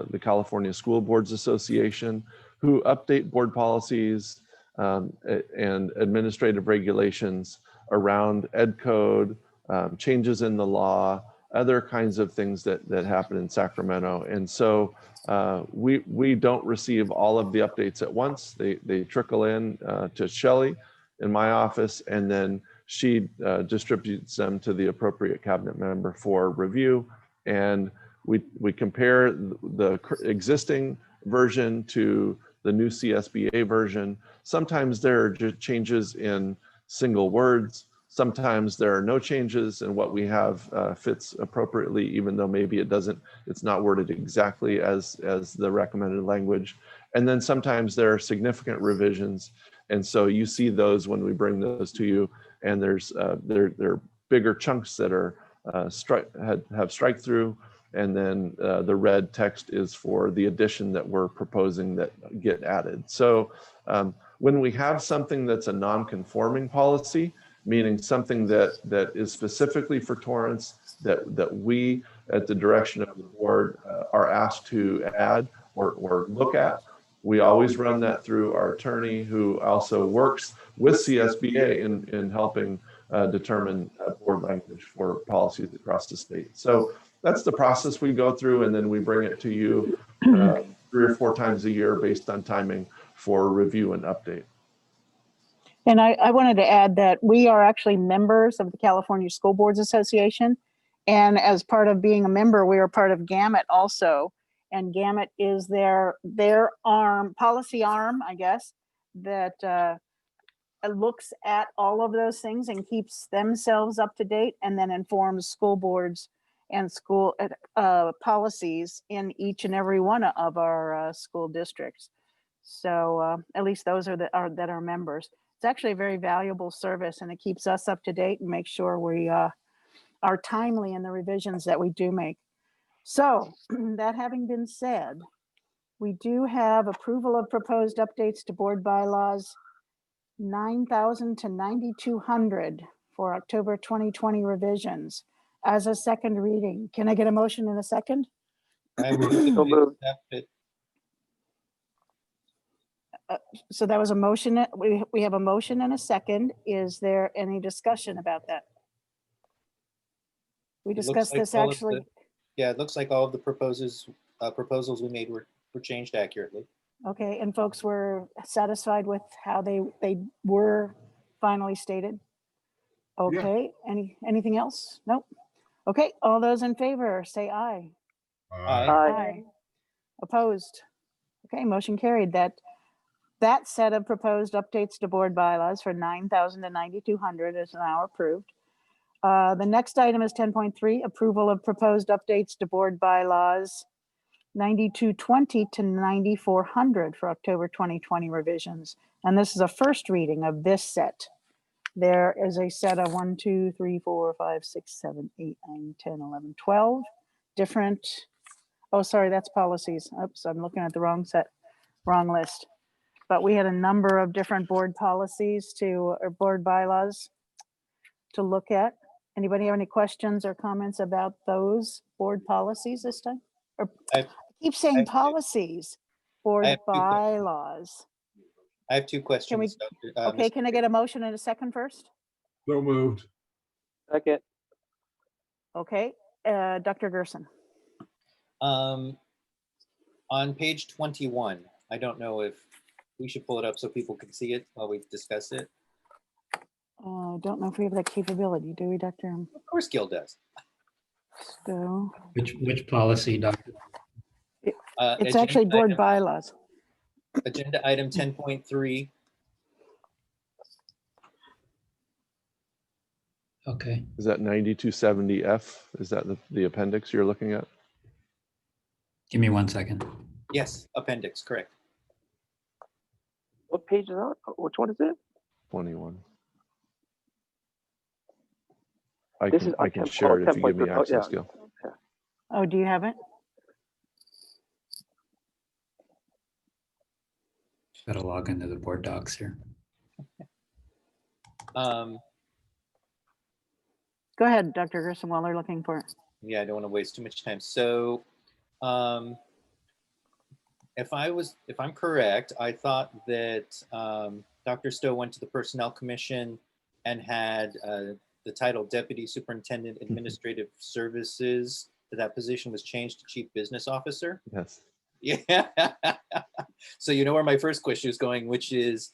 D: the California School Boards Association, who update board policies and administrative regulations around ed code, changes in the law, other kinds of things that happen in Sacramento. And so we don't receive all of the updates at once. They trickle in to Shelley in my office, and then she distributes them to the appropriate cabinet member for review. And we compare the existing version to the new CSBA version. Sometimes there are just changes in single words. Sometimes there are no changes, and what we have fits appropriately, even though maybe it's not worded exactly as the recommended language. And then sometimes there are significant revisions. And so you see those when we bring those to you, and there are bigger chunks that are have strike through, and then the red text is for the addition that we're proposing that get added. So when we have something that's a non-conforming policy, meaning something that is specifically for Torrance, that we, at the direction of the board, are asked to add or look at, we always run that through our attorney, who also works with CSBA in helping determine board language for policies across the state. So that's the process we go through, and then we bring it to you 3 or 4 times a year based on timing for review and update.
A: And I wanted to add that we are actually members of the California School Boards Association. And as part of being a member, we are part of GAMET also. And GAMET is their policy arm, I guess, that looks at all of those things and keeps themselves up to date, and then informs school boards and school policies in each and every one of our school districts. So at least those that are members. It's actually a very valuable service, and it keeps us up to date and makes sure we are timely in the revisions that we do make. So that having been said, we do have approval of proposed updates to board bylaws 9,000 to 9,200 for October 2020 revisions as a second reading. Can I get a motion in a second?
G: I move that we accept it.
A: So that was a motion. We have a motion and a second. Is there any discussion about that? We
G: It looks
A: discussed
G: like
A: this
G: all of
A: actually.
G: Yeah, it looks like all of the proposals we made were changed accurately.
A: Okay, and folks were satisfied with how they were finally stated? Okay, anything else? Nope. Okay, all those in favor, say aye.
G: Aye.
A: Aye. Opposed? Okay, motion carried. That set of proposed updates to board bylaws for 9,000 to 9,200 is now approved. The next item is 10.3, approval of proposed updates to board bylaws 9220 to 9400 for October 2020 revisions. And this is a first reading of this set. There is a set of 1, 2, 3, 4, 5, 6, 7, 8, 9, 10, 11, 12 different, oh, sorry, that's policies. Oops, I'm looking at the wrong list. But we had a number of different board policies or board bylaws to look at. Anybody have any questions or comments about those board policies this time? Or I keep saying policies, board bylaws.
G: I have 2 questions.
A: Okay, can I get a motion and a second first?
M: So moved.
E: Second.
A: Okay, Dr. Gerson.
G: On page 21, I don't know if we should pull it up so people can see it while we discuss it.
A: I don't know if we have that capability, do we, Dr.?
G: Of course, Gil does.
A: So,
N: Which policy, Doctor?
A: it's actually board bylaws.
G: Agenda item 10.3.
M: Okay.
D: Is that 9270F? Is that the appendix you're looking at?
M: Give me 1 second.
G: Yes, appendix, correct.
E: What page is that? Which one is it?
D: 21.
E: This is
D: I can share it if you give me
E: 10.3. Oh,
D: access,
E: yeah.
D: Gil.
A: Oh, do you have it?
M: Got to log into the board docs here.
G: Um,
A: Go ahead, Dr. Grissom, while they're looking for it.
G: yeah, I don't want to waste too much time. So if I'm correct, I thought that Dr. Stowe went to the Personnel Commission and had the title Deputy Superintendent Administrative Services, that position was changed to Chief Business Officer.
D: Yes.
G: Yeah. So you know where my first question is going, which is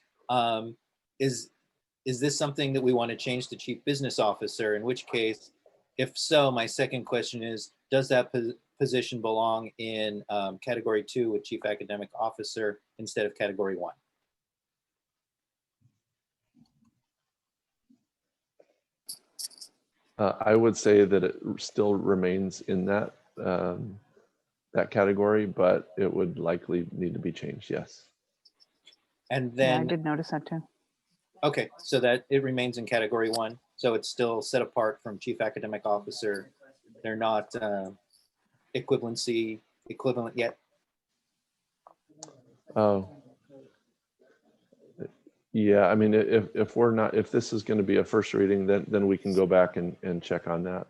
G: this something that we want to change to Chief Business Officer? In which case, if so, my second question is, does that position belong in Category 2 with Chief Academic Officer instead of Category 1?
D: I would say that it still remains in that that category, but it would likely need to be changed. Yes.
G: And
A: Yeah, I
G: then,
A: did notice that too.
G: okay, so that it remains in Category 1. So it's still set apart from Chief Academic Officer. They're not equivalent yet.
D: Oh. Yeah, I mean, if this is going to be a first reading, then we can go back and check on that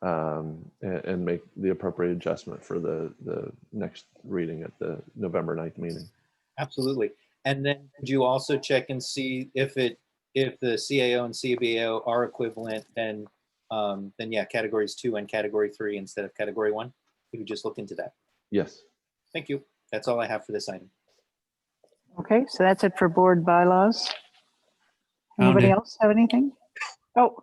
D: and make the appropriate adjustment for the next reading at the November 9th meeting.
G: Absolutely. And then could you also check and see if the CAO and CBAO are equivalent, then yeah, Categories 2 and Category 3 instead of Category 1? You could just look into that.
D: Yes.
G: Thank you. That's all I have for this item.
A: Okay, so that's it for board bylaws.
M: Found
A: Anybody
M: it.
A: else have anything? Oh.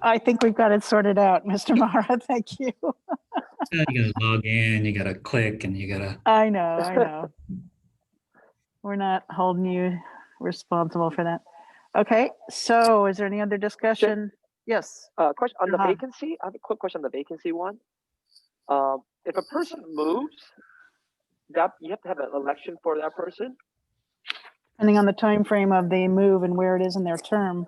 A: I think we've got it sorted out, Mr. Mara. Thank you.
M: You gotta log in, you gotta click, and you gotta.
A: I know. We're not holding you responsible for that. Okay, so is there any other discussion? Yes.
E: Question on the
A: Uh-huh.
E: vacancy. I have a quick question on the vacancy one. If a person moves, that you have to have an election for that person.
A: Depending on the time frame of the move and where it is in their term.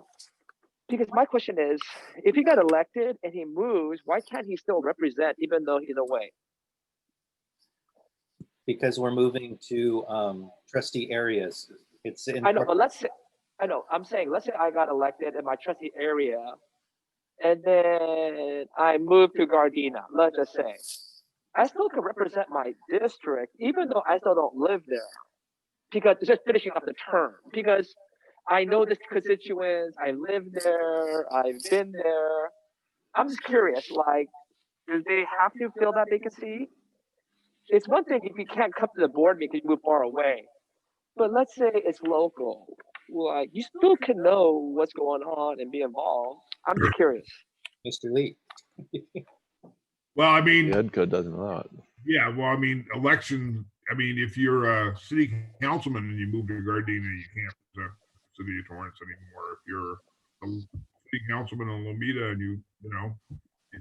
E: Because my question is, if he got elected and he moves, why can't he still represent even though he's away?
G: Because we're moving to trustee areas. It's in.
E: I know, but I'm saying, let's say I got elected in my trustee area and then I moved to Gardena, let's just say. I still can represent my district, even though I still don't live there. Because it's just finishing up the term. Because I know this constituents, I live there, I've been there. I'm just curious, like, do they have to fill that vacancy? It's one thing if you can't come to the board meeting, you move far away. But let's say it's local. Like, you still can know what's going on and be involved. I'm just curious.
G: Mr. Lee.
N: Well, I mean,
D: The Ed Code doesn't allow it.
N: yeah, well, I mean, election, I mean, if you're a city councilman and you move to Gardena, you can't represent the city of Torrance anymore. If you're a city councilman in Lomita and you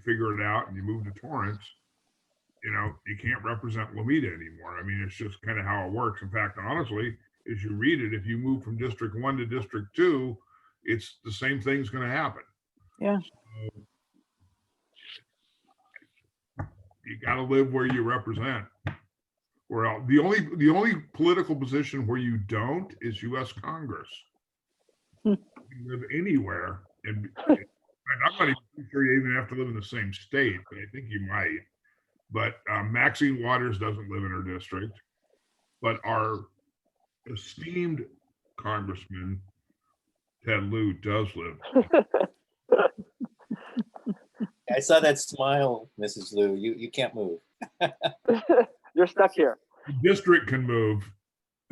N: figure it out and you move to Torrance, you can't represent Lomita anymore. I mean, it's just kind of how it works. In fact, honestly, as you read it, if you move from District 1 to District 2, it's the same thing's going to happen.
A: Yeah.
N: So, you got to live where you represent. Or the only political position where you don't is U.S. Congress. You can live anywhere, and I'm not even sure you even have to live in the same state, but I think you might. But Maxine Waters doesn't live in her district, but our esteemed Congressman Ted Lieu does live.
G: I saw that smile, Mrs. Lieu. You can't move.
E: You're stuck here.
N: The district can move.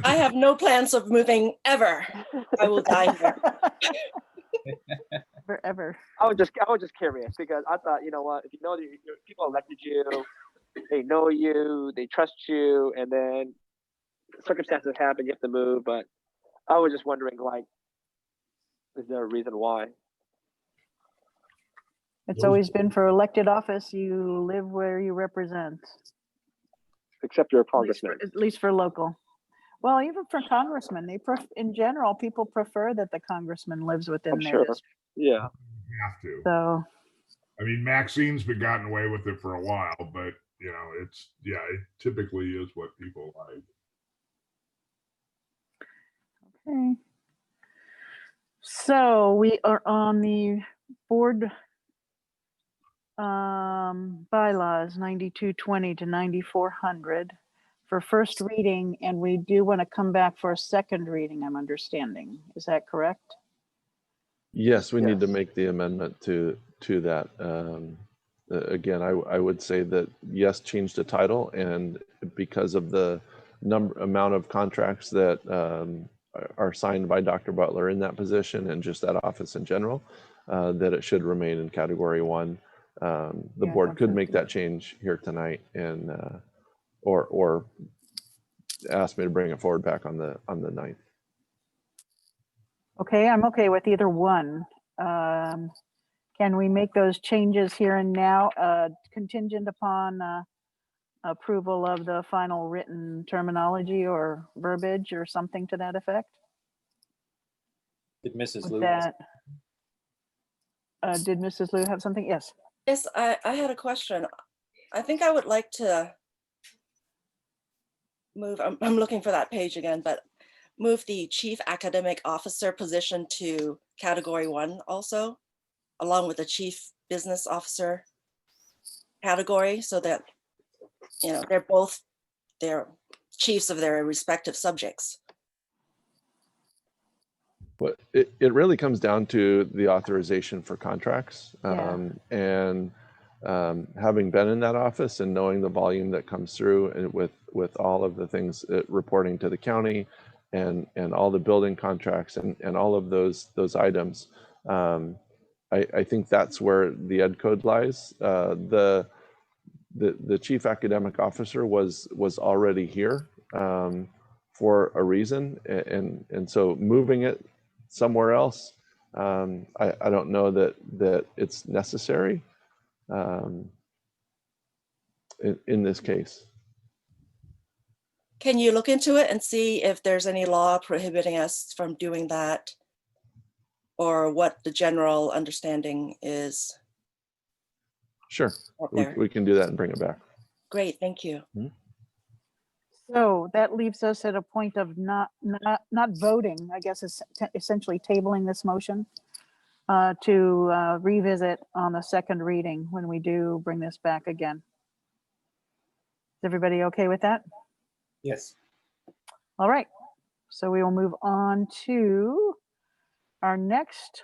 B: I have no plans of moving ever. I will die here.
A: Forever.
E: I was just curious because I thought, you know what, if you know that your people elected you, they know you, they trust you, and then circumstances happen, you have to move. But I was just wondering, like, is there a reason why?
A: It's always been for elected office, you live where you represent,
E: Except you're a
A: at least
E: congressman.
A: at least for local. Well, even for congressmen, in general, people prefer that the congressman lives within
E: I'm
A: their
E: sure.
A: district.
E: Yeah.
N: Have to.
A: So,
N: I mean, Maxine's been gotten away with it for a while, but you know, it's yeah, it typically is what people like.
A: okay. So we are on the board bylaws 9220 to 9400 for first reading, and we do want to come back for a second reading, I'm understanding. Is that correct?
D: Yes, we need to
E: Yes.
D: make the amendment to that. Again, I would say that yes, change the title, and because of the amount of contracts that are signed by Dr. Butler in that position and just that office in general, that it should remain in category 1. The
A: Yeah,
D: board could
A: that's
D: make
A: okay.
D: that change here tonight, and or ask me to bring it forward back on the 9th.
A: Okay, I'm okay with either one. Can we make those changes here and now, contingent upon approval of the final written terminology or verbiage or something to that effect?
G: Did Mrs.
A: Would
G: Lou?
A: that, did Mrs. Liu have something? Yes.
B: Yes, I had a question. I think I would like to move, I'm looking for that page again, but move the chief academic officer position to category 1 also, along with the chief business officer category, so that, you know, they're chiefs of their respective subjects.
D: But it really comes down to the authorization for contracts.
A: Yeah.
D: And having been in that office and knowing the volume that comes through, and with all of the things reporting to the county and all the building contracts and all of those items, I think that's where the ed code lies. The chief academic officer was already here for a reason, and so moving it somewhere else, I don't know that it's necessary in this case.
B: Can you look into it and see if there's any law prohibiting us from doing that, or what the general understanding is?
D: Sure,
B: out there?
D: we can do that and bring it back.
B: Great, thank you.
A: So that leaves us at a point of not voting, I guess, is essentially tabling this motion to revisit on the second reading when we do bring this back again. Is everybody okay with that?
G: Yes.
A: All right, so we will move on to our next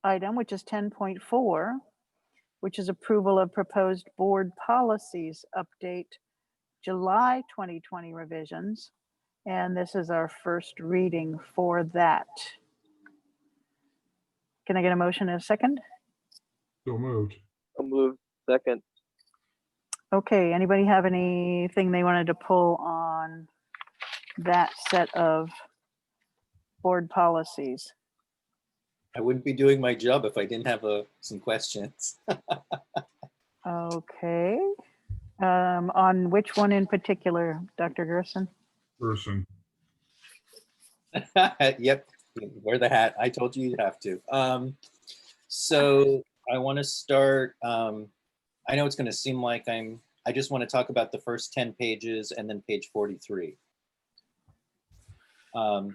A: item, which is 10.4, which is approval of proposed board policies update July 2020 revisions. And this is our first reading for that. Can I get a motion in a second?
N: So moved.
E: I'll move second.
A: Okay, anybody have anything they wanted to pull on that set of board policies?
G: I wouldn't be doing my job if I didn't have some questions.
A: Okay. On which one in particular, Dr. Gerson?
N: Person.
G: Yep, wear the hat. I told you you'd have to. So I want to start. I know it's going to seem like I just want to talk about the first 10 pages and then page 43.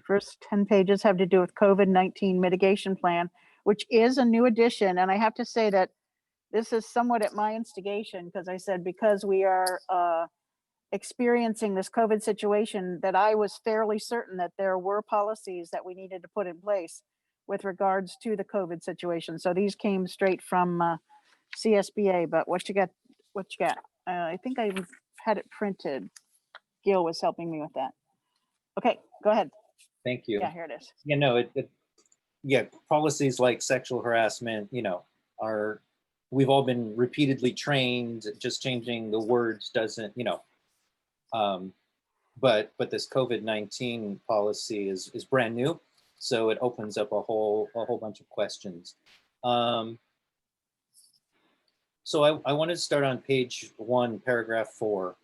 A: First 10 pages have to do with COVID-19 mitigation plan, which is a new addition. And I have to say that this is somewhat at my instigation, because I said, because we are experiencing this COVID situation, that I was fairly certain that there were policies that we needed to put in place with regards to the COVID situation. So these came straight from CSBA, but what you got? I think I had it printed. Gil was helping me with that. Okay, go ahead.
G: Thank you.
A: Yeah, here it is.
G: Yeah, no, yeah, policies like sexual harassment, you know, are we've all been repeatedly trained, just changing the words doesn't, but this COVID-19 policy is brand new. So it opens up a whole bunch of questions. So I wanted to start on page 1, paragraph 4.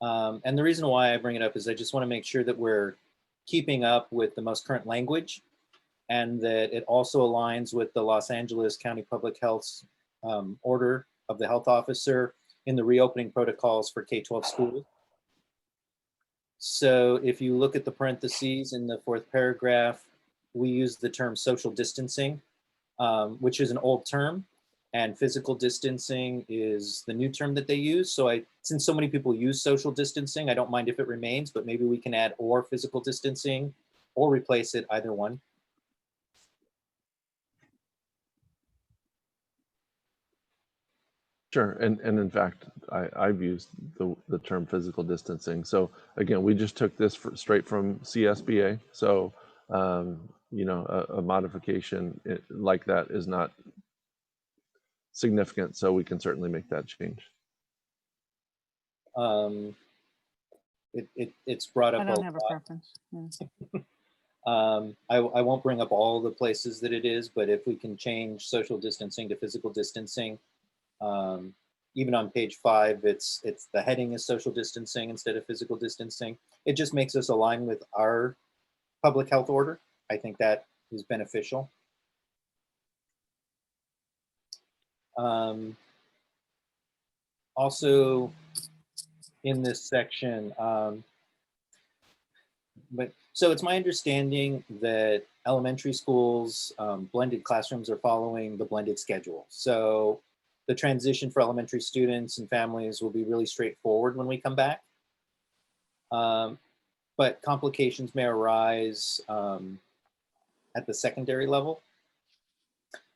G: And the reason why I bring it up is I just want to make sure that we're keeping up with the most current language, and that it also aligns with the Los Angeles County Public Health's order of the health officer in the reopening protocols for K-12 schools. So if you look at the parentheses in the 4th paragraph, we use the term social distancing, which is an old term, and physical distancing is the new term that they use. So since so many people use social distancing, I don't mind if it remains, but maybe we can add or physical distancing or replace it, either one.
D: Sure, and in fact, I've used the term physical distancing. So again, we just took this straight from CSBA. So a modification like that is not significant. So we can certainly make that change.
G: It's brought up.
A: I don't have a preference. Yeah.
G: I won't bring up all the places that it is, but if we can change social distancing to physical distancing. Even on page 5, it's the heading is social distancing instead of physical distancing. It just makes us align with our public health order. I think that is beneficial. Also in this section, so it's my understanding that elementary schools, blended classrooms are following the blended schedule. So the transition for elementary students and families will be really straightforward when we come back. But complications may arise at the secondary level.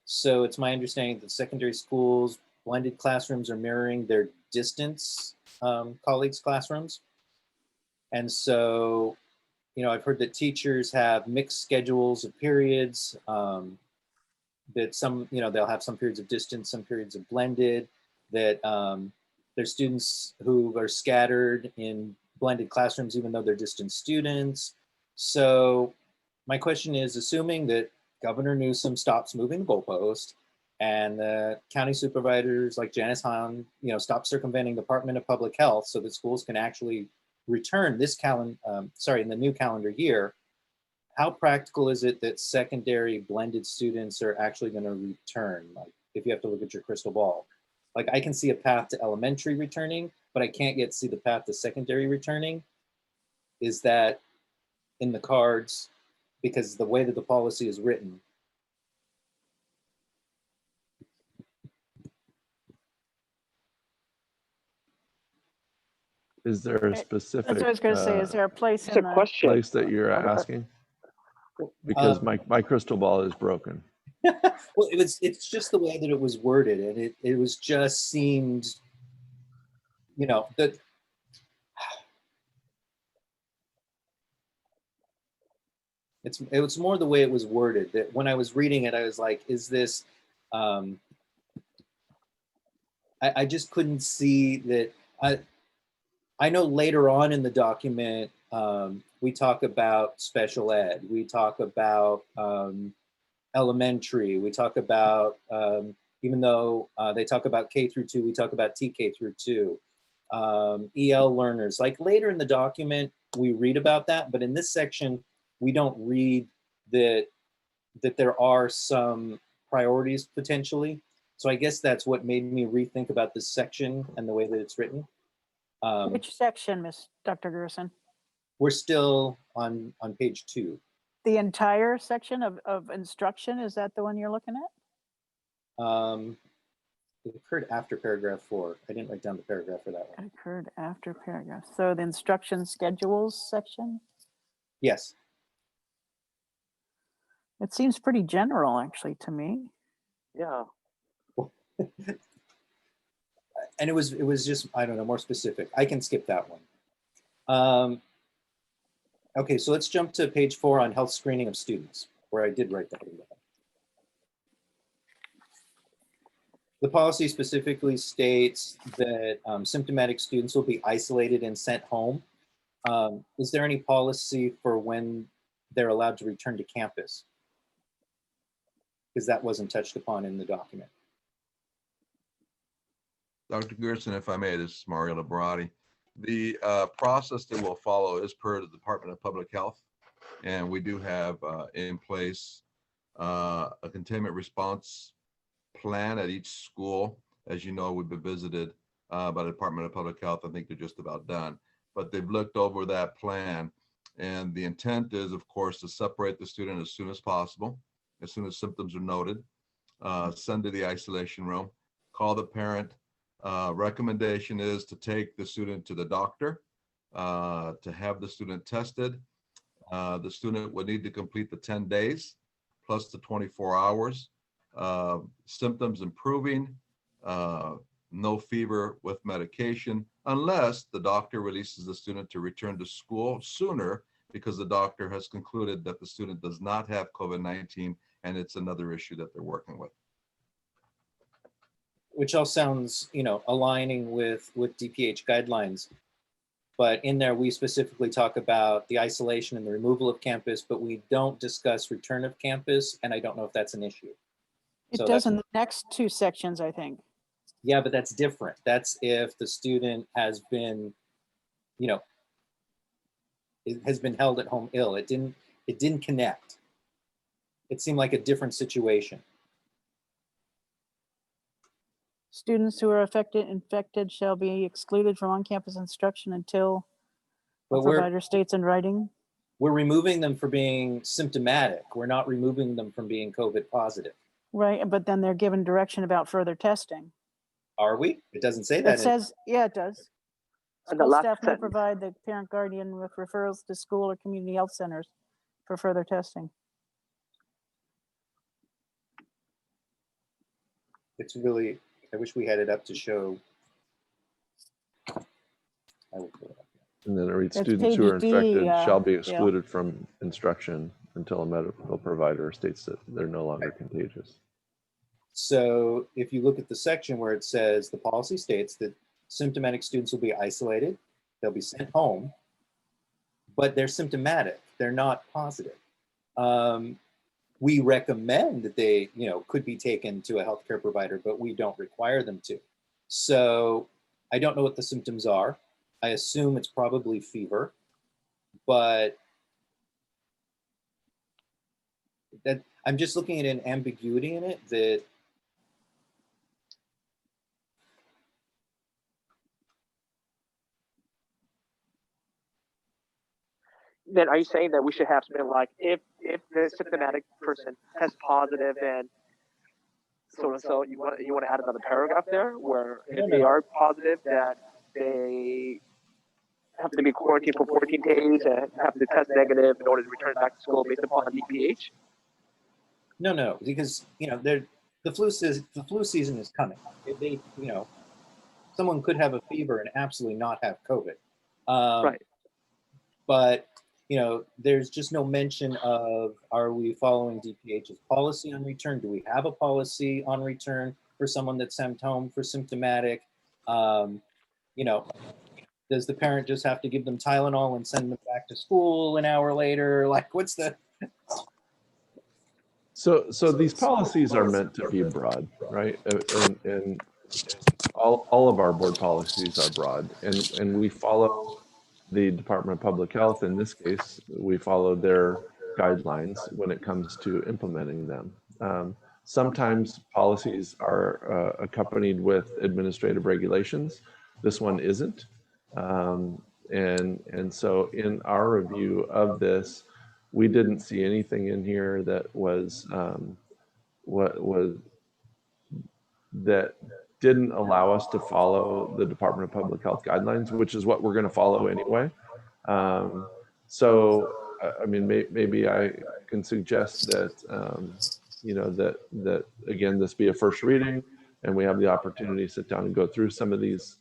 G: So it's my understanding that secondary schools, blended classrooms are mirroring their distance colleagues' classrooms. And so, I've heard that teachers have mixed schedules of periods, that some, they'll have some periods of distance, some periods of blended, that there's students who are scattered in blended classrooms, even though they're distant students. So my question is, assuming that Governor Newsom stops moving the goalpost and the county supervisors like Janice Hahn, stop circumventing the Department of Public Health so that schools can actually return this in the new calendar year, how practical is it that secondary blended students are actually going to return? Like, if you have to look at your crystal ball, like I can see a path to elementary returning, but I can't yet see the path to secondary returning. Is that in the cards? Because the way that the policy is written.
D: Is there a specific?
A: That's what I was going to say. Is there a place
E: It's
A: in
E: a
A: the
E: question.
D: place that you're asking? Because my crystal ball is broken.
G: Well, it's just the way that it was worded, and it was just seemed, that it was more the way it was worded, that when I was reading it, I was like, is this, I just couldn't see that. I know later on in the document, we talk about special ed, we talk about elementary, we talk about, even though they talk about K through 2, we talk about TK through 2. EL learners, like later in the document, we read about that, but in this section, we don't read that there are some priorities potentially. So I guess that's what made me rethink about this section and the way that it's written.
A: which section, Dr. Gerson?
G: We're still on page 2.
A: The entire section of instruction, is that the one you're looking at?
G: It occurred after paragraph 4. I didn't write down the paragraph for that one.
A: It occurred after paragraph. So the instruction schedules section?
G: Yes.
A: It seems pretty general, actually, to me.
E: Yeah.
G: And it was just, I don't know, more specific. I can skip that one. Okay, so let's jump to page 4 on health screening of students, where I did write that in. The policy specifically states that symptomatic students will be isolated and sent home. Is there any policy for when they're allowed to return to campus? Because that wasn't touched upon in the document.
O: Dr. Gerson, if I may, this is Mario Liberati. The process that we'll follow is per the Department of Public Health, and we do have in place a containment response plan at each school. As you know, we've been visited by the Department of Public Health. I think they're just about done, but they've looked over that plan, and the intent is, of course, to separate the student as soon as possible, as soon as symptoms are noted, send to the isolation room, call the parent. Recommendation is to take the student to the doctor, to have the student tested. The student would need to complete the 10 days plus the 24 hours. Symptoms improving, no fever with medication, unless the doctor releases the student to return to school sooner because the doctor has concluded that the student does not have COVID-19 and it's another issue that they're working with.
G: Which all sounds, aligning with DPH guidelines. But in there, we specifically talk about the isolation and the removal of campus, but we don't discuss return of campus. And I don't know if that's an issue.
A: It does in the next two sections, I think.
G: Yeah, but that's different. That's if the student has been, has been held at home ill. It didn't connect. It seemed like a different situation.
A: Students who are infected shall be excluded from on-campus instruction until the
G: But
A: provider states in writing.
G: we're removing them for being symptomatic. We're not removing them from being COVID positive.
A: Right, but then they're given direction about further testing.
G: Are we? It doesn't say that.
A: It says, yeah, it does.
E: And the
A: School
E: last
A: staff may
E: sentence.
A: provide the parent guardian with referrals to school or community health centers for further testing.
G: It's really, I wish we had it up to show. I will pull it up.
D: And then it reads,
A: That's
D: students who are
A: page D,
D: infected shall be
A: yeah.
D: excluded from instruction until a medical provider states that they're no longer contagious.
G: So if you look at the section where it says the policy states that symptomatic students will be isolated, they'll be sent home, but they're symptomatic, they're not positive. We recommend that they, could be taken to a healthcare provider, but we don't require them to. So I don't know what the symptoms are. I assume it's probably fever, but that I'm just looking at an ambiguity in it that
E: Then are you saying that we should have something like if the symptomatic person tests positive and so and so, you want to add another paragraph there where if they are positive that they have to be quarantined for 14 days and have to test negative in order to return back to school based upon DPH?
G: No, because the flu season is coming. If they, someone could have a fever and absolutely not have COVID.
E: Right.
G: But there's just no mention of, are we following DPH's policy on return? Do we have a policy on return for someone that's sent home for symptomatic? Does the parent just have to give them Tylenol and send them back to school an hour later? Like, what's the?
D: So these policies are meant to be broad, right? And all of our board policies are broad, and we follow the Department of Public Health. In this case, we follow their guidelines when it comes to implementing them. Sometimes policies are accompanied with administrative regulations. This one isn't. And so in our review of this, we didn't see anything in here that was that didn't allow us to follow the Department of Public Health guidelines, which is what we're going to follow anyway. So, I mean, maybe I can suggest that, that again, this be a first reading and we have the opportunity to sit down and go through some of these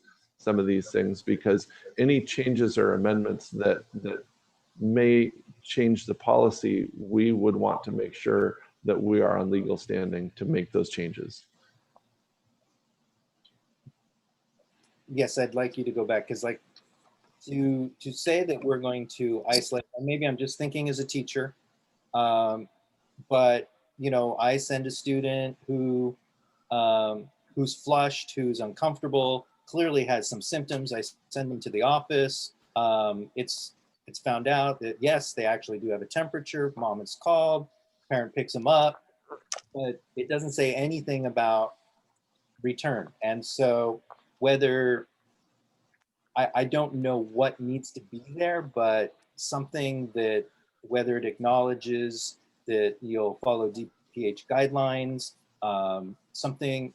D: things, because any changes or amendments that may change the policy, we would want to make sure that we are on legal standing to make those changes.
G: yes, I'd like you to go back, because like to say that we're going to isolate, and maybe I'm just thinking as a teacher, but you know, I send a student who who's flushed, who's uncomfortable, clearly has some symptoms. I send them to the office. It's found out that yes, they actually do have a temperature. Mom is called, parent picks them up, but it doesn't say anything about return. And so whether I don't know what needs to be there, but something that whether it acknowledges that you'll follow DPH guidelines, something,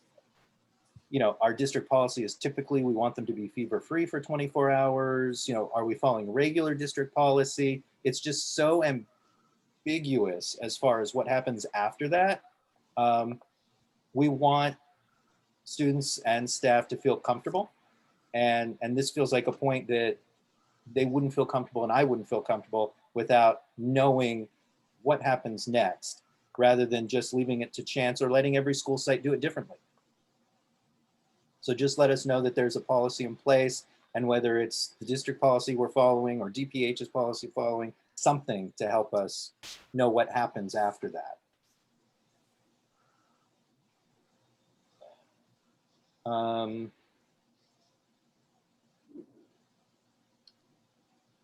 G: you know, our district policy is typically we want them to be fever-free for 24 hours. You know, are we following regular district policy? It's just so ambiguous as far as what happens after that. We want students and staff to feel comfortable. And this feels like a point that they wouldn't feel comfortable and I wouldn't feel comfortable without knowing what happens next, rather than just leaving it to chance or letting every school site do it differently. So just let us know that there's a policy in place, and whether it's the district policy we're following or DPH's policy following, something to help us know what happens after that.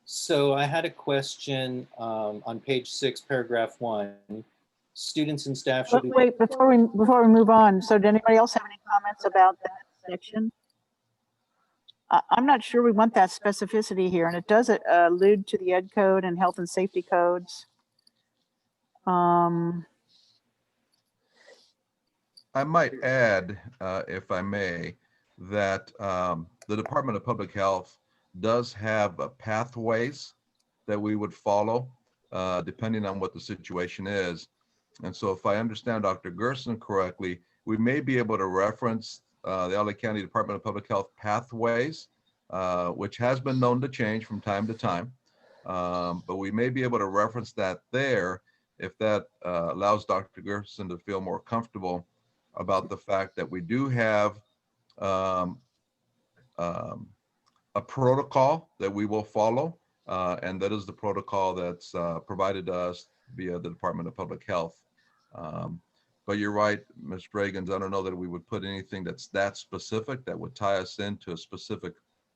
G: So I had a question on page 6, paragraph 1. Students and staff should be.
A: Wait, before we move on, so did anybody else have any comments about that section? I'm not sure we want that specificity here, and it does allude to the ed code and health and safety codes.
O: I might add, if I may, that the Department of Public Health does have pathways that we would follow depending on what the situation is. And so if I understand Dr. Gerson correctly, we may be able to reference the LA County Department of Public Health pathways, which has been known to change from time to time. But we may be able to reference that there if that allows Dr. Gerson to feel more comfortable about the fact that we do have a protocol that we will follow, and that is the protocol that's provided to us via the Department of Public Health. But you're right, Ms. Reagans, I don't know that we would put anything that's that specific that would tie us into a specific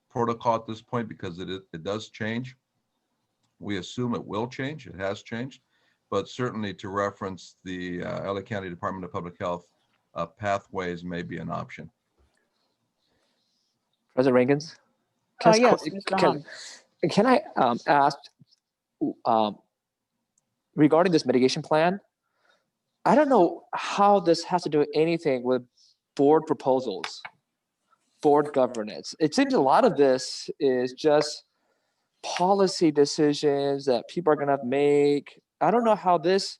O: protocol at this point, because it does change. We assume it will change, it has changed, but certainly to reference the LA County Department of Public Health pathways may be an option.
E: President Reagans?
A: Yes, Mr. Hahn.
E: Can I ask regarding this mitigation plan? I don't know how this has to do anything with board proposals, board governance. It seems a lot of this is just policy decisions that people are going to make. I don't know how this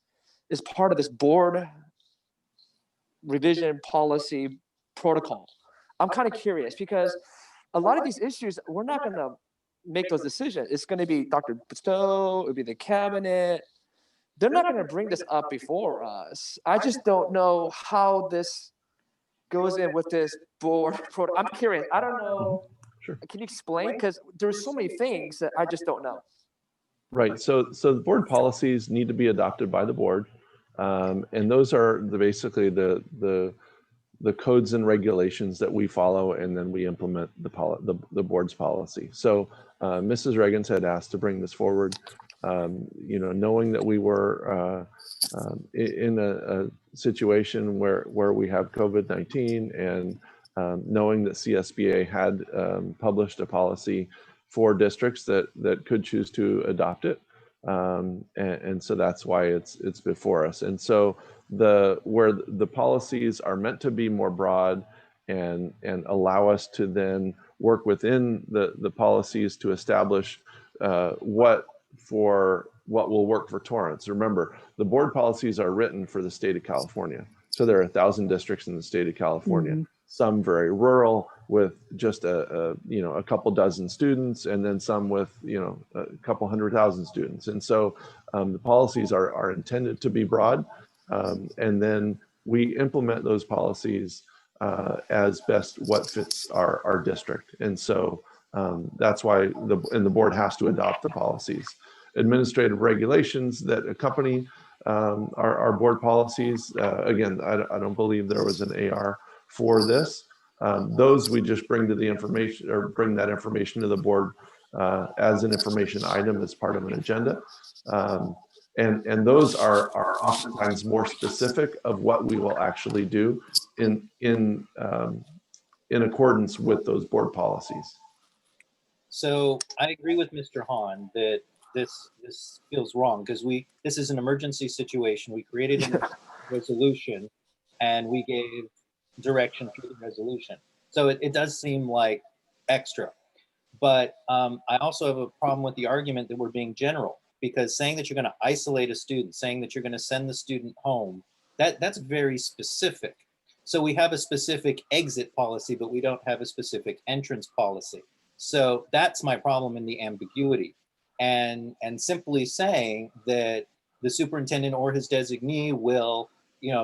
E: is part of this board revision policy protocol. I'm kind of curious because a lot of these issues, we're not going to make those decisions. It's going to be Dr. Stowe, it'll be the cabinet. They're not going to bring this up before us. I just don't know how this goes in with this board. I'm curious. I don't know.
D: Sure.
E: Can you explain? Because there's so many things that I just don't know.
D: Right. So the board policies need to be adopted by the board, and those are basically the codes and regulations that we follow, and then we implement the board's policy. So Mrs. Reagans had asked to bring this forward. You know, knowing that we were in a situation where we have COVID-19, and knowing that CSBA had published a policy for districts that could choose to adopt it, and so that's why it's before us. And so where the policies are meant to be more broad and allow us to then work within the policies to establish what will work for Torrance. Remember, the board policies are written for the state of California. So there are 1,000 districts in the state of California, some very rural with just a couple dozen students, and then some with, a couple 100,000 students. And so the policies are intended to be broad. And then we implement those policies as best what fits our district. And so that's why the board has to adopt the policies. Administrative regulations that accompany our board policies. Again, I don't believe there was an AR for this. Those we just bring to the information, or bring that information to the board as an information item as part of an agenda. And those are oftentimes more specific of what we will actually do in accordance with those board policies.
G: So I agree with Mr. Hahn that this feels wrong, because this is an emergency situation. We created a resolution and we gave direction through the resolution. So it does seem like extra. But I also have a problem with the argument that we're being general, because saying that you're going to isolate a student, saying that you're going to send the student home, that's very specific. So we have a specific exit policy, but we don't have a specific entrance policy. So that's my problem in the ambiguity. And simply saying that the superintendent or his designee will,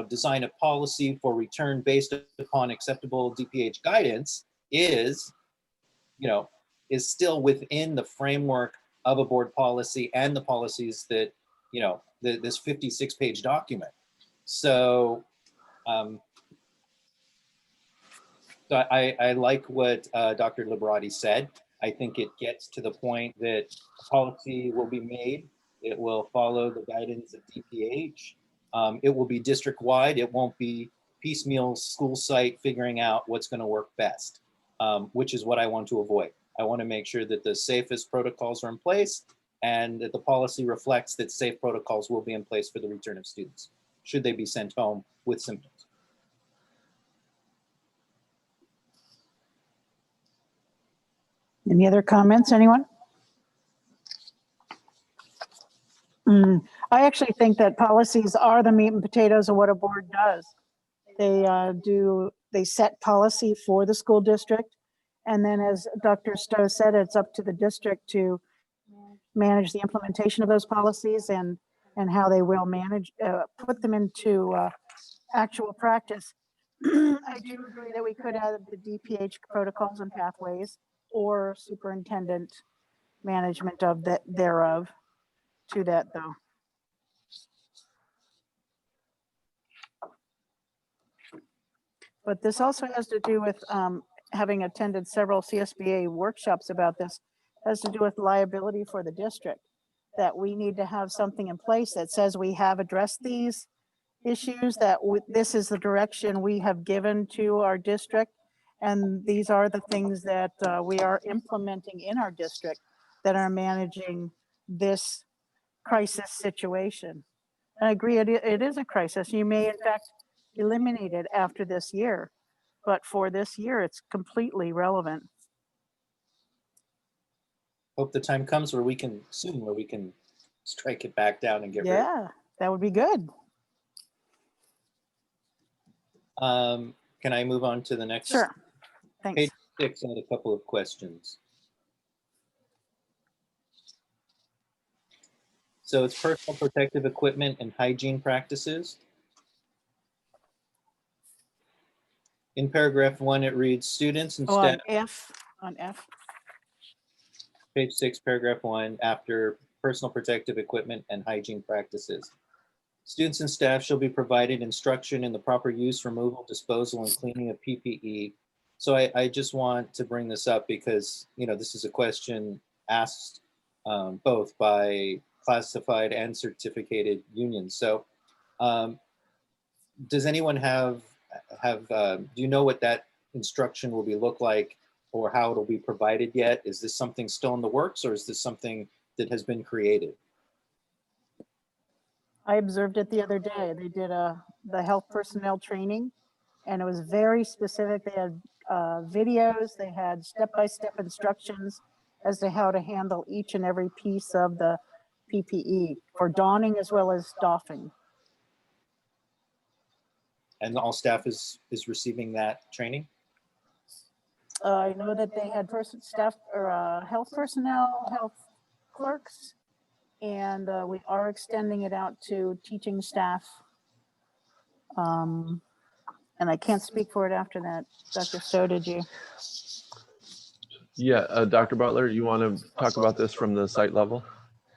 G: design a policy for return based upon acceptable DPH guidance is still within the framework of a board policy and the policies that, this 56-page document. So, I like what Dr. Liberati said. I think it gets to the point that policy will be made. It will follow the guidance of DPH. It will be district-wide. It won't be piecemeal school site figuring out what's going to work best, which is what I want to avoid. I want to make sure that the safest protocols are in place and that the policy reflects that safe protocols will be in place for the return of students, should they be sent home with symptoms.
A: Any other comments, anyone? I actually think that policies are the meat and potatoes of what a board does. They set policy for the school district. And then, as Dr. Stowe said, it's up to the district to manage the implementation of those policies and how they will put them into actual practice. I do agree that we could add the DPH protocols and pathways, or superintendent management of thereof to that, though. But this also has to do with having attended several CSBA workshops about this, has to do with liability for the district, that we need to have something in place that says we have addressed these issues, that this is the direction we have given to our district, and these are the things that we are implementing in our district that are managing this crisis situation. And I agree, it is a crisis. You may in fact eliminate it after this year, but for this year, it's completely relevant.
G: Hope the time comes where we can strike it back down and get rid of it.
A: Yeah, that would be good.
G: Can I move on to the next?
A: Sure. Thanks.
G: Page 6, I had a couple of questions. So it's personal protective equipment and hygiene practices. In paragraph 1, it reads, students and staff.
A: On F.
G: Page 6, paragraph 1, after personal protective equipment and hygiene practices. Students and staff shall be provided instruction in the proper use, removal, disposal, and cleaning of PPE. So I just want to bring this up because, this is a question asked both by classified and certificated unions. So does anyone do you know what that instruction will look like or how it'll be provided yet? Is this something still in the works, or is this something that has been created?
A: I observed it the other day. They did the health personnel training, and it was very specific. They had videos, they had step-by-step instructions as to how to handle each and every piece of the PPE for donning as well as doffing.
G: And all staff is receiving that training?
A: I know that they had staff or health personnel, health clerks, and we are extending it out to teaching staff. And I can't speak for it after that. Dr. Stowe, did you?
D: Yeah, Dr. Butler, you want to talk about this from the site level?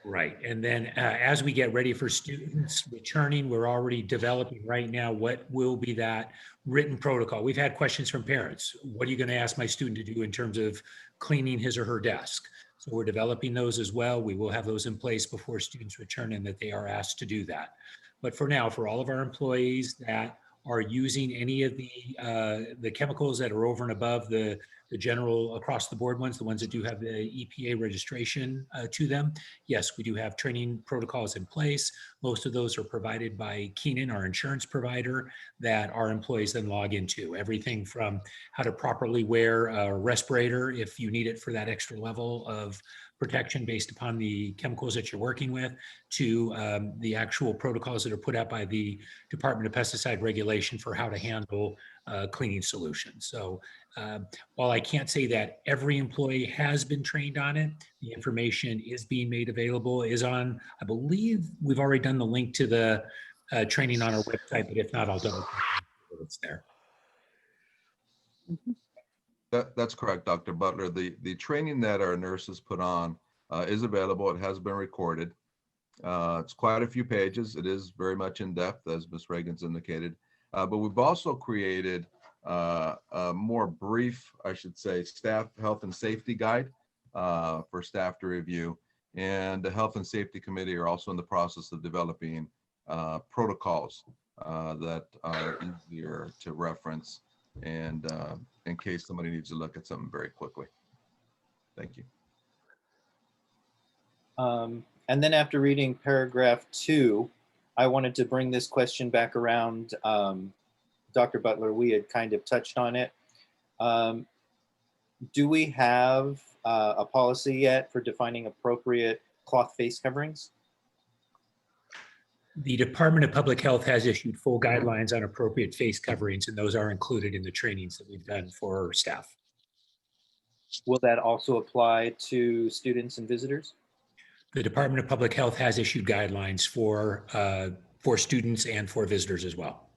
P: Right. And then as we get ready for students returning, we're already developing right now what will be that written protocol. We've had questions from parents. What are you going to ask my student to do in terms of cleaning his or her desk? So we're developing those as well. We will have those in place before students return and that they are asked to do that. But for now, for all of our employees that are using any of the chemicals that are over and above the general across the board ones, the ones that do have the EPA registration to them, yes, we do have training protocols in place. Most of those are provided by Keenan, our insurance provider, that our employees then log into. Everything from how to properly wear a respirator if you need it for that extra level of protection based upon the chemicals that you're working with, to the actual protocols that are put out by the Department of Pesticide Regulation for how to handle cleaning solutions. So while I can't say that every employee has been trained on it, the information is being made available, is on, I believe we've already done the link to the training on our website, but if not, I'll double check that it's there.
O: That's correct, Dr. Butler. The training that our nurses put on is available. It has been recorded. It's quite a few pages. It is very much in depth, as Ms. Reagan's indicated. But we've also created a more brief, I should say, staff health and safety guide for staff to review. And the Health and Safety Committee are also in the process of developing protocols that are easier to reference and in case somebody needs to look at something very quickly. Thank you.
G: And then after reading paragraph 2, I wanted to bring this question back around. Dr. Butler, we had kind of touched on it. Do we have a policy yet for defining appropriate cloth face coverings?
P: The Department of Public Health has issued full guidelines on appropriate face coverings, and those are included in the trainings that we've done for our staff.
G: Will that also apply to students and visitors?
P: The Department of Public Health has issued guidelines for students and for visitors as well.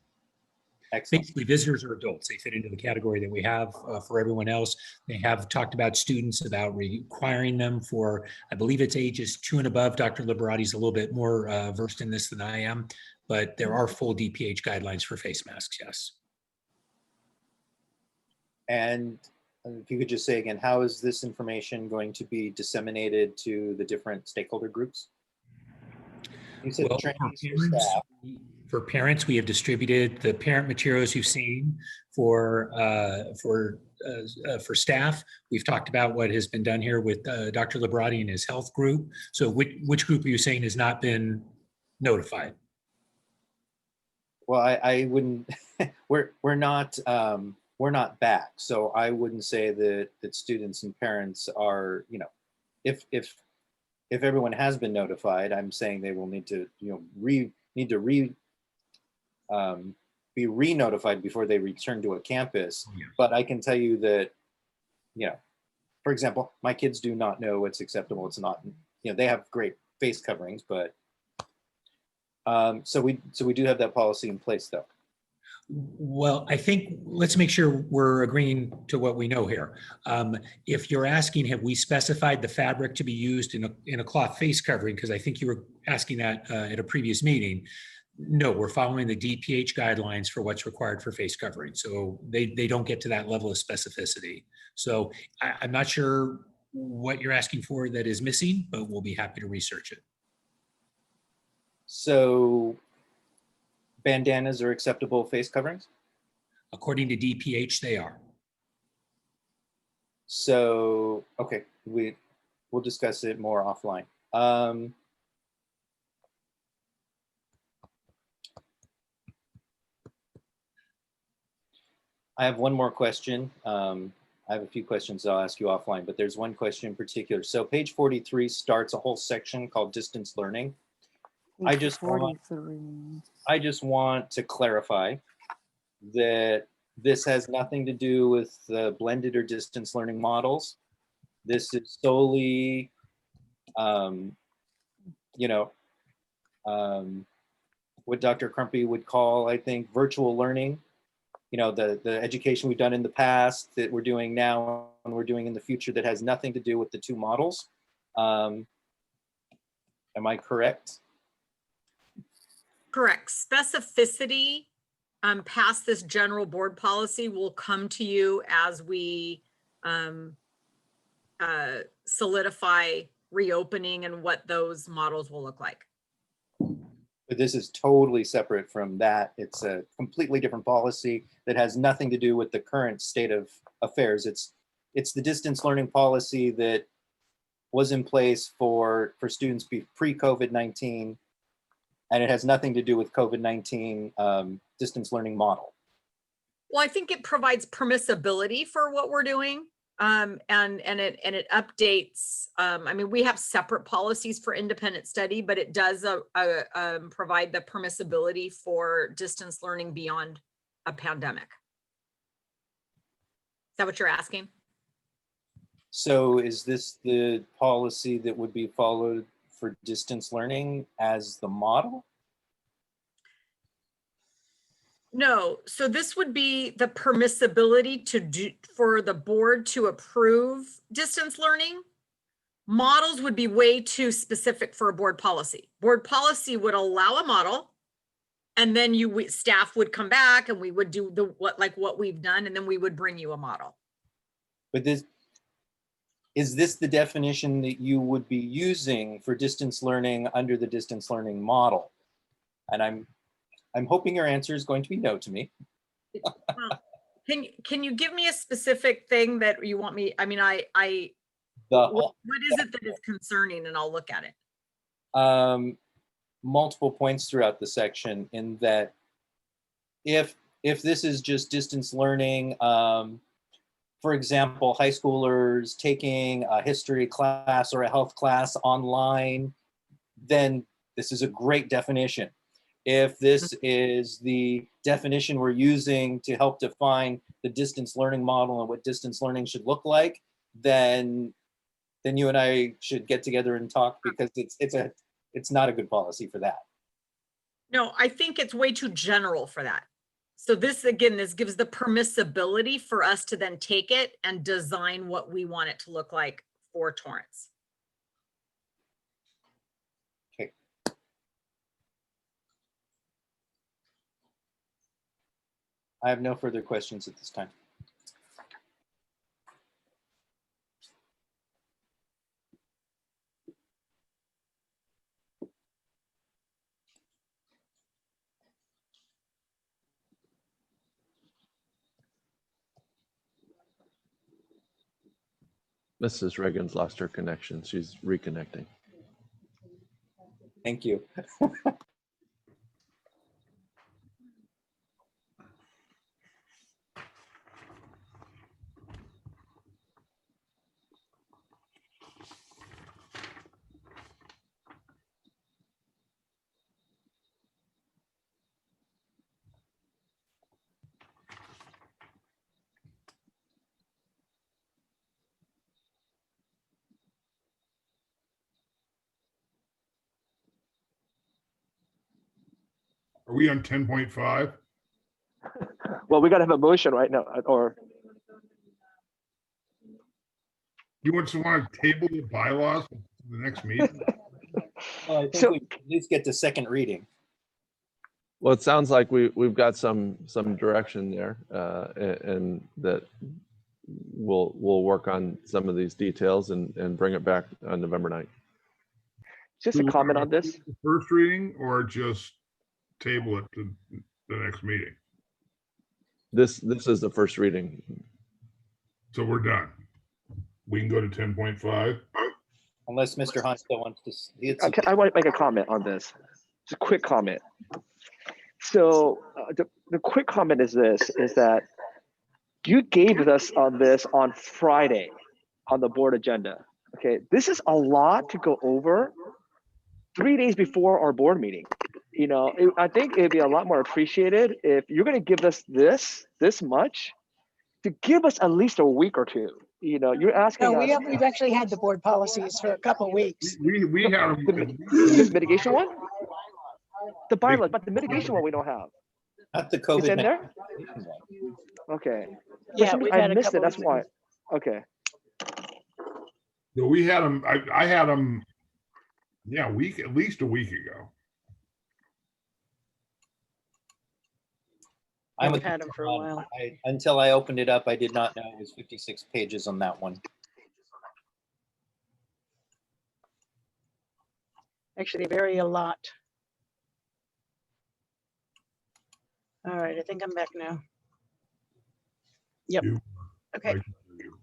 G: Excellent.
P: Basically, visitors are adults. They fit into the category that we have for everyone else. They have talked about students, about requiring them for, I believe it's ages 2 and above. Dr. Liberati's a little bit more versed in this than I am, but there are full DPH guidelines for face masks, yes.
G: And if you could just say again, how is this information going to be disseminated to the different stakeholder groups? You said
P: Well,
G: trainings for staff.
P: For parents, we have distributed the parent materials you've seen. For staff, we've talked about what has been done here with Dr. Liberati and his health group. So which group are you saying has not been notified?
G: Well, I wouldn't. we're not back, so I wouldn't say that students and parents are. You know, if everyone has been notified, I'm saying they will need to be re-notified before they return to a campus.
P: Yeah.
G: But I can tell you that, you know, for example, my kids do not know what's acceptable. It's not, you know, they have great face coverings, but so we do have that policy in place though.
P: Well, I think let's make sure we're agreeing to what we know here. If you're asking, have we specified the fabric to be used in a cloth face covering? Because I think you were asking that at a previous meeting. No, we're following the DPH guidelines for what's required for face covering. So they don't get to that level of specificity. So I'm not sure what you're asking for that is missing, but we'll be happy to research it.
G: So bandanas are acceptable face coverings?
P: According to DPH, they are.
G: So, okay, we'll discuss it more offline. I have one more question. I have a few questions I'll ask you offline, but there's one question in particular. So page 43 starts a whole section called distance learning. I just want to clarify that this has nothing to do with the blended or distance learning models. This is solely, you know, what Dr. Crumpy would call, I think, virtual learning. you know, the education we've done in the past, that we're doing now, and we're doing in the future, that has nothing to do with the two models. Am I correct?
C: Correct. Specificity past this general board policy will come to you as we solidify reopening and what those models will look like.
G: But this is totally separate from that. It's a completely different policy that has nothing to do with the current state of affairs. It's the distance learning policy that was in place for students pre-COVID-19, and it has nothing to do with COVID-19 distance learning model.
C: Well, I think it provides permissibility for what we're doing. And it updates. I mean, we have separate policies for independent study, but it does provide the permissibility for distance learning beyond a pandemic. Is that what you're asking?
G: So is this the policy that would be followed for distance learning as the model?
C: No, so this would be the permissibility to do for the board to approve distance learning. Models would be way too specific for a board policy. Board policy would allow a model, and then staff would come back and we would do what we've done, and then we would bring you a model.
G: But is this the definition that you would be using for distance learning under the distance learning model? And I'm hoping your answer is going to be no to me.
C: Well, can you give me a specific thing that you want me? I mean, what is it that is concerning, and I'll look at it.
G: Multiple points throughout the section, in that if this is just distance learning, for example, high schoolers taking a history class or a health class online, then this is a great definition. If this is the definition we're using to help define the distance learning model and what distance learning should look like, then you and I should get together and talk, because it's not a good policy for that.
C: No, I think it's way too general for that. So this gives the permissibility for us to then take it and design what we want it to look like for Torrance.
G: Okay. I have no further questions at this time.
D: Mrs. Reagan's lost her connection. She's reconnecting.
G: Thank you.
N: Are we on 10.5?
E: Well, we got to have a motion right now, or
N: You want to table the bylaws for the next meeting?
G: Well, I think we can at least get to second reading.
D: Well, it sounds like we've got some direction there, and that we'll work on some of these details and bring it back on November 9th.
E: just a comment on this.
N: First reading, or just table it to the next meeting?
D: This is the first reading.
N: So we're done. We can go to 10.5.
G: Unless Mr. Hunt still wants to.
E: Okay, I want to make a comment on this. Just a quick comment. So the quick comment is this, is that you gave us on this on Friday on the board agenda. Okay, this is a lot to go over 3 days before our board meeting. You know, I think it'd be a lot more appreciated if you're going to give us this much, to give us at least a week or two. You know, you're asking
Q: No,
E: us.
Q: we've actually had the board policies for a couple of weeks.
N: We have
E: the mitigation one? The bylaws, but the mitigation one we don't have.
G: Not the
E: It's
G: COVID.
E: in there? Okay. For
Q: Yeah,
E: some
Q: we've
E: reason,
Q: had
E: I
Q: a
E: missed it.
Q: couple
E: That's
Q: of
E: why. Okay.
N: So we had them, I had them, yeah, at least a week ago.
G: I'm
Q: We've
G: with
Q: had them for a
G: John.
Q: while.
G: Until I opened it up, I did not know it was 56 pages on that one.
Q: Actually, they vary a lot. All right, I think I'm back now. Yep.
N: You-
Q: Okay.
N: I can hear you.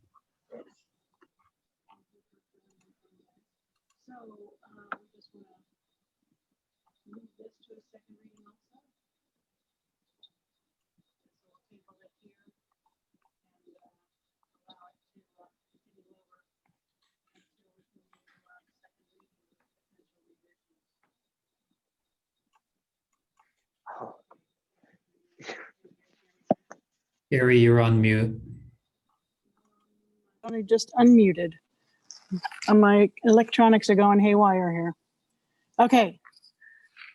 M: Gary, you're on mute.
A: I just unmuted. My electronics are going haywire here. Okay,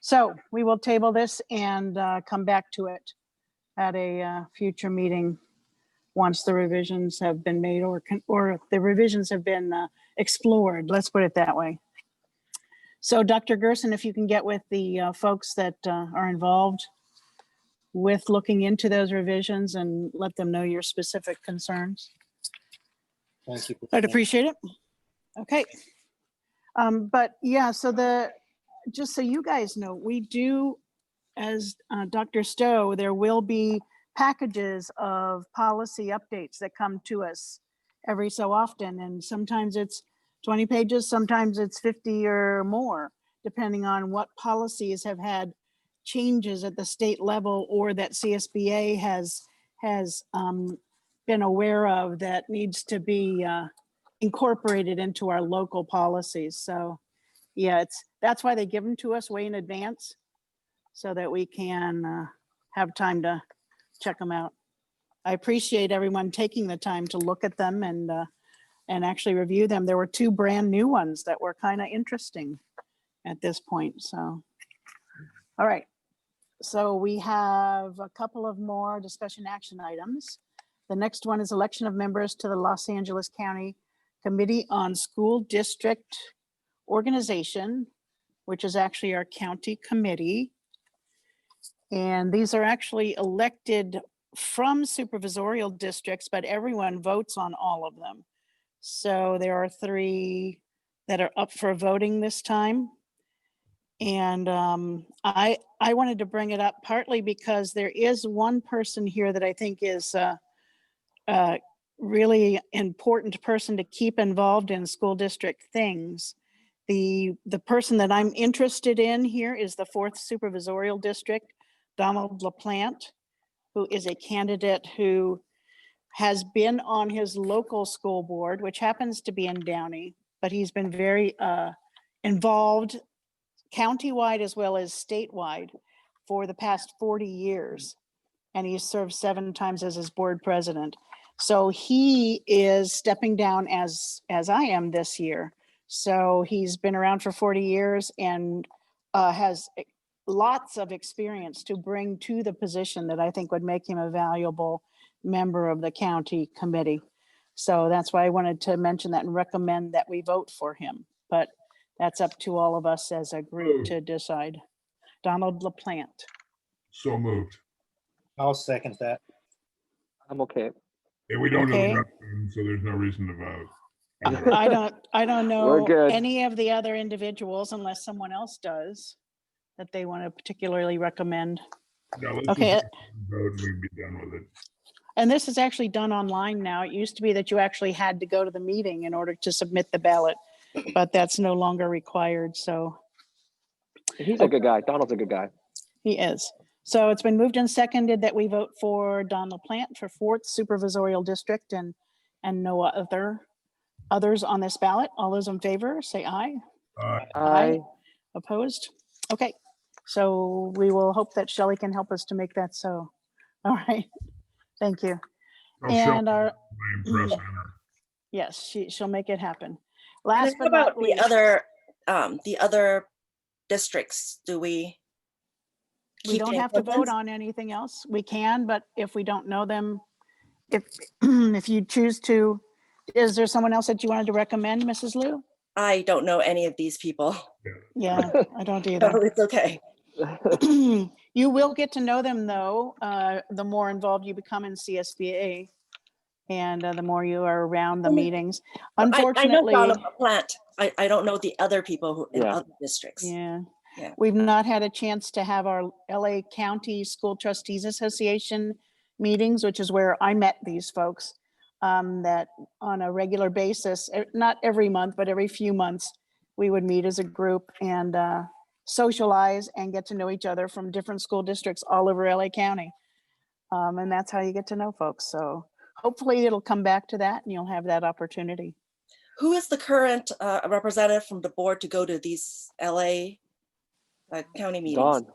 A: so we will table this and come back to it at a future meeting once the revisions have been made or the revisions have been explored. Let's put it that way. So Dr. Gerson, if you can get with the folks that are involved with looking into those revisions and let them know your specific concerns.
G: Thank you.
A: I'd appreciate it. Okay. But yeah, so just so you guys know, we do, as Dr. Stowe, there will be packages of policy updates that come to us every so often. And sometimes it's 20 pages, sometimes it's 50 or more, depending on what policies have had changes at the state level or that CSBA has been aware of that needs to be incorporated into our local policies. So yeah, that's why they give them to us way in advance so that we can have time to check them out. I appreciate everyone taking the time to look at them and actually review them. There were 2 brand new ones that were kind of interesting at this point. So, all right. So we have a couple of more discussion action items. The next one is election of members to the Los Angeles County Committee on School District Organization, which is actually our county committee. And these are actually elected from supervisorial districts, but everyone votes on all of them. So there are 3 that are up for voting this time. And I wanted to bring it up partly because there is one person here that I think is a really important person to keep involved in school district things. The person that I'm interested in here is the 4th Supervisorial District, Donald LaPlante, who is a candidate who has been on his local school board, which happens to be in Downey, but he's been very involved countywide as well as statewide for the past 40 years. And he's served 7 times as his board president. So he is stepping down as I am this year. So he's been around for 40 years and has lots of experience to bring to the position that I think would make him a valuable member of the county committee. So that's why I wanted to mention that and recommend that we vote for him. But that's up to all of us as a group to decide. Donald LaPlante.
N: So moved.
G: I'll second that.
E: I'm okay.
N: And we don't know
A: Okay.
N: the rest of them, so there's no reason to vote.
A: I don't
E: We're
A: know
E: good.
A: any of the other individuals unless someone else does that they want to particularly recommend.
N: No, let's
A: Okay.
N: just vote and we can be done with it.
A: And this is actually done online now. It used to be that you actually had to go to the meeting in order to submit the ballot, but that's no longer required. So
E: He's a good guy. Donald's a good guy.
A: he is. So it's been moved and seconded that we vote for Don LaPlante for 4th Supervisorial District and no others on this ballot. All those in favor, say aye.
E: Aye.
A: Opposed? Okay. So we will hope that Shelley can help us to make that so. All right. Thank you.
N: I'll show
A: And our,
N: my impress on her.
A: yes, she'll make it happen.
B: And
A: Last
B: how
A: but
B: about
A: not least.
B: the other districts? Do we
A: We
B: keep
A: don't
B: the
A: have to vote
B: appointments?
A: on anything else. We can, but if we don't know them, if, if you choose to, is there someone else that you wanted to recommend, Mrs. Liu?
B: I don't know any of these people.
A: Yeah, I don't
B: No,
A: either.
B: it's okay.
A: You will get to know them though, the more involved you become in CSBA and the more you are around the meetings.
B: I know
A: Unfortunately,
B: Donna Plant. I don't know the other people who in other districts.
A: yeah,
B: Yeah.
A: we've not had a chance to have our LA County School Trustees Association meetings, which is where I met these folks, that on a regular basis, not every month, but every few months, we would meet as a group and socialize and get to know each other from different school districts all over LA County. And that's how you get to know folks. So hopefully it'll come back to that and you'll have that opportunity.
B: Who is the current representative from the board to go to these LA county meetings?
E: Dawn.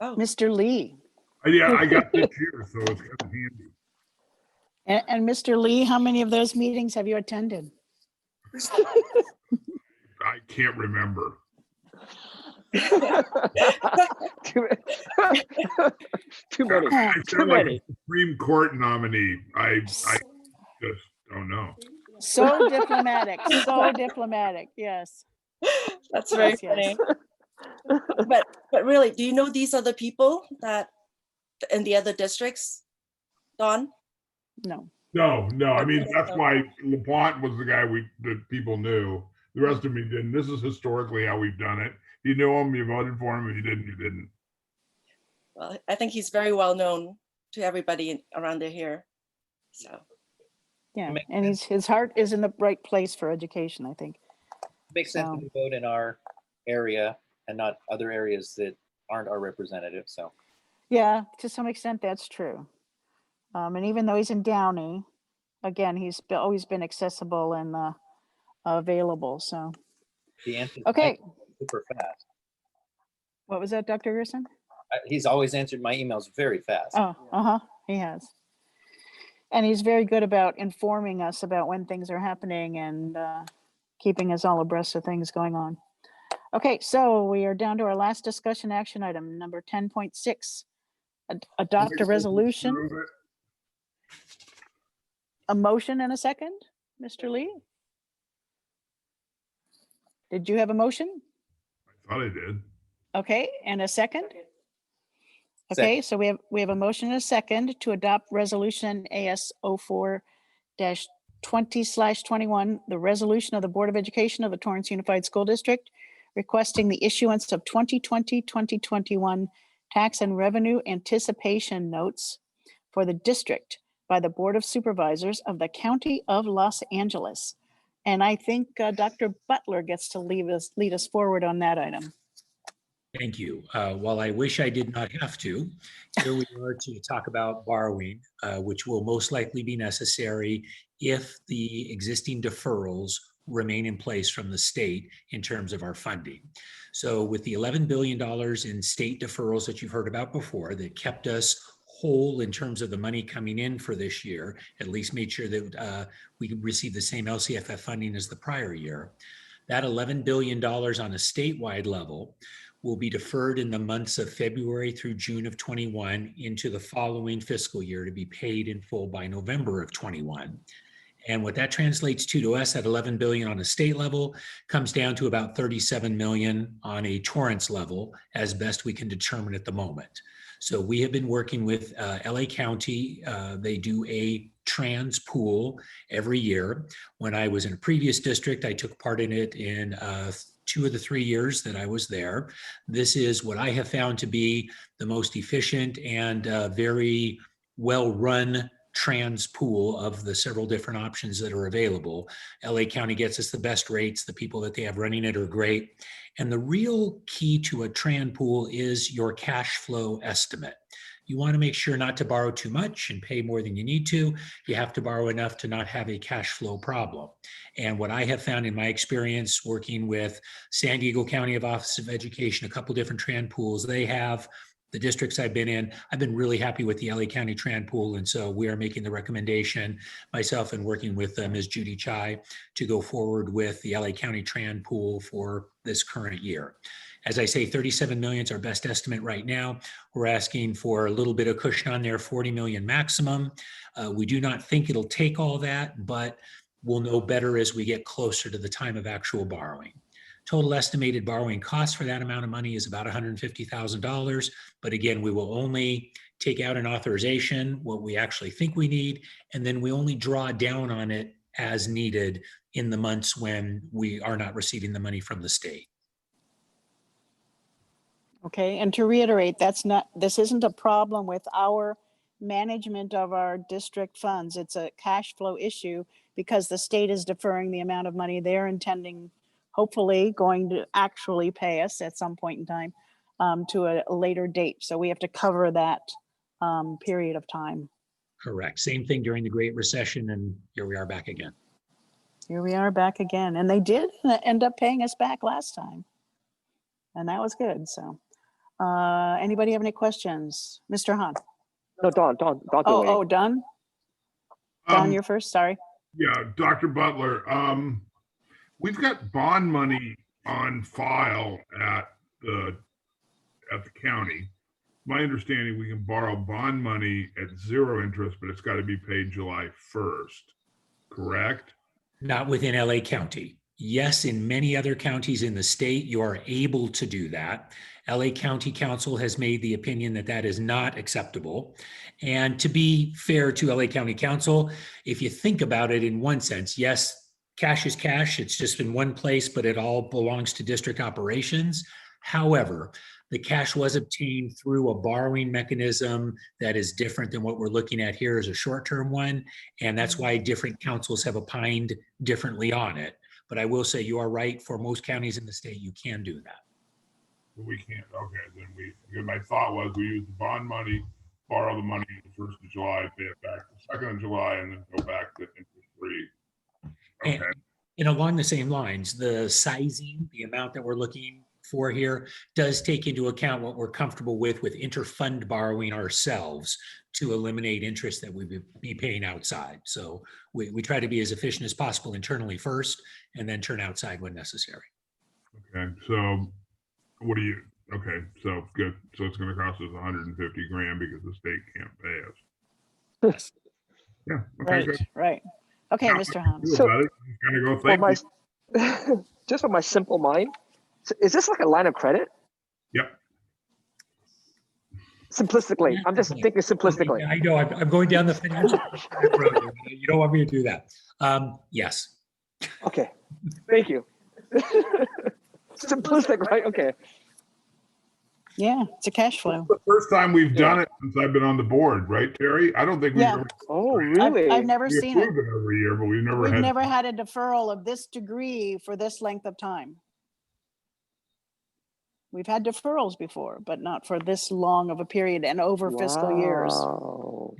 B: Oh,
A: Mr. Lee.
N: Yeah, I got this year, so it's kind of handy.
A: And Mr. Lee, how many of those meetings have you attended?
N: I can't remember.
E: Too many.
N: I
E: Too
N: sound like
E: many.
N: a Supreme Court nominee. I just don't know.
A: So diplomatic, so diplomatic, yes.
B: that's very
A: Yes, yes.
B: funny. But really, do you know these other people that in the other districts, Dawn?
A: No.
N: No. I mean, that's why LaPlante was the guy that people knew. The rest of me didn't. This is historically how we've done it. You knew him, you voted for him. If you didn't, you didn't.
B: Well, I think he's very well known to everybody around here. So.
A: Yeah, and his heart is in the right place for education, I think.
G: Makes sense to vote in our area and not other areas that aren't our representative. So
A: Yeah, to some extent, that's true. And even though he's in Downey, again, he's always been accessible and available. So,
G: the answer
A: okay.
G: super fast.
A: What was that, Dr. Gerson?
G: He's always answered my emails very fast.
A: Oh, he has. And he's very good about informing us about when things are happening and keeping us all abreast of things going on. Okay, so we are down to our last discussion action item, number 10.6. Adopt a resolution. A motion and a second, Mr. Lee? Did you have a motion?
N: I thought I did.
A: Okay, and a second? Okay, so we have a motion and a second to adopt resolution AS 04-20/21, the resolution of the Board of Education of the Torrance Unified School District requesting the issuance of 2020-2021 tax and revenue anticipation notes for the district by the Board of Supervisors of the County of Los Angeles. And I think Dr. Butler gets to lead us forward on that item.
P: Thank you. While I wish I did not have to, here we are to talk about borrowing, which will most likely be necessary if the existing deferrals remain in place from the state in terms of our funding. So with the $11 billion in state deferrals that you've heard about before that kept us whole in terms of the money coming in for this year, at least made sure that we could receive the same LCFF funding as the prior year, that $11 billion on a statewide level will be deferred in the months of February through June of 21 into the following fiscal year to be paid in full by November of 21. And what that translates to us at 11 billion on a state level comes down to about 37 million on a Torrance level as best we can determine at the moment. So we have been working with LA County. They do a trans pool every year. When I was in a previous district, I took part in it in 2 of the 3 years that I was there. This is what I have found to be the most efficient and very well-run trans pool of the several different options that are available. LA County gets us the best rates. The people that they have running it are great. And the real key to a trans pool is your cash flow estimate. You want to make sure not to borrow too much and pay more than you need to. You have to borrow enough to not have a cash flow problem. And what I have found in my experience working with San Diego County Office of Education, a couple different trans pools they have, the districts I've been in, I've been really happy with the LA County Trans Pool. And so we are making the recommendation, myself and working with Ms. Judy Chai, to go forward with the LA County Trans Pool for this current year. As I say, 37 million is our best estimate right now. We're asking for a little bit of cushion on there, 40 million maximum. We do not think it'll take all that, but we'll know better as we get closer to the time of actual borrowing. Total estimated borrowing cost for that amount of money is about $150,000. But again, we will only take out an authorization, what we actually think we need, and then we only draw down on it as needed in the months when we are not receiving the money from the state.
A: Okay, and to reiterate, this isn't a problem with our management of our district funds. It's a cash flow issue because the state is deferring the amount of money they're intending, hopefully going to actually pay us at some point in time to a later date. So we have to cover that period of time.
P: Correct. Same thing during the Great Recession, and here we are back again.
A: Here we are back again. And they did end up paying us back last time. And that was good. So anybody have any questions? Mr. Hahn?
E: No, Don.
A: Oh, Don? Don, you're first, sorry.
N: Yeah, Dr. Butler, we've got bond money on file at the county. My understanding, we can borrow bond money at 0 interest, but it's got to be paid July 1st, correct?
P: Not within LA County. Yes, in many other counties in the state, you are able to do that. LA County Council has made the opinion that that is not acceptable. And to be fair to LA County Council, if you think about it in one sense, yes, cash is cash. It's just in one place, but it all belongs to district operations. However, the cash was obtained through a borrowing mechanism that is different than what we're looking at here as a short-term one. And that's why different councils have opined differently on it. But I will say you are right. For most counties in the state, you can do that.
N: We can't. Okay, then my thought was we use the bond money, borrow the money the 1st of July, pay it back the 2nd of July, and then go back to interest free. Okay.
P: And along the same lines, the sizing, the amount that we're looking for here does take into account what we're comfortable with interfund borrowing ourselves to eliminate interest that we would be paying outside. So we try to be as efficient as possible internally first and then turn outside when necessary.
N: Okay, so okay, so good. So it's going to cost us 150 grand because the state can't pay us. Yeah. Okay,
A: Right,
N: good.
A: right. Okay, Mr. Hahn.
N: So, go, thank you.
E: Just for my simple mind, so is this like a line of credit?
N: Yep.
E: Simplistically, I'm just thinking simplistically.
P: I know, I'm going down the financial road. You don't want me to do that. Yes.
E: Okay, thank you. Simplistic, right? Okay.
A: Yeah, it's a cash flow.
N: The first time we've done it since I've been on the board, right, Terry? I don't think we've ever.
E: Oh, really?
A: I've never
N: We
A: seen it.
N: approve it every year, but we've
A: We've never had a deferral of this degree for this length of time. We've had deferrals before, but not for this long of a period and over fiscal years.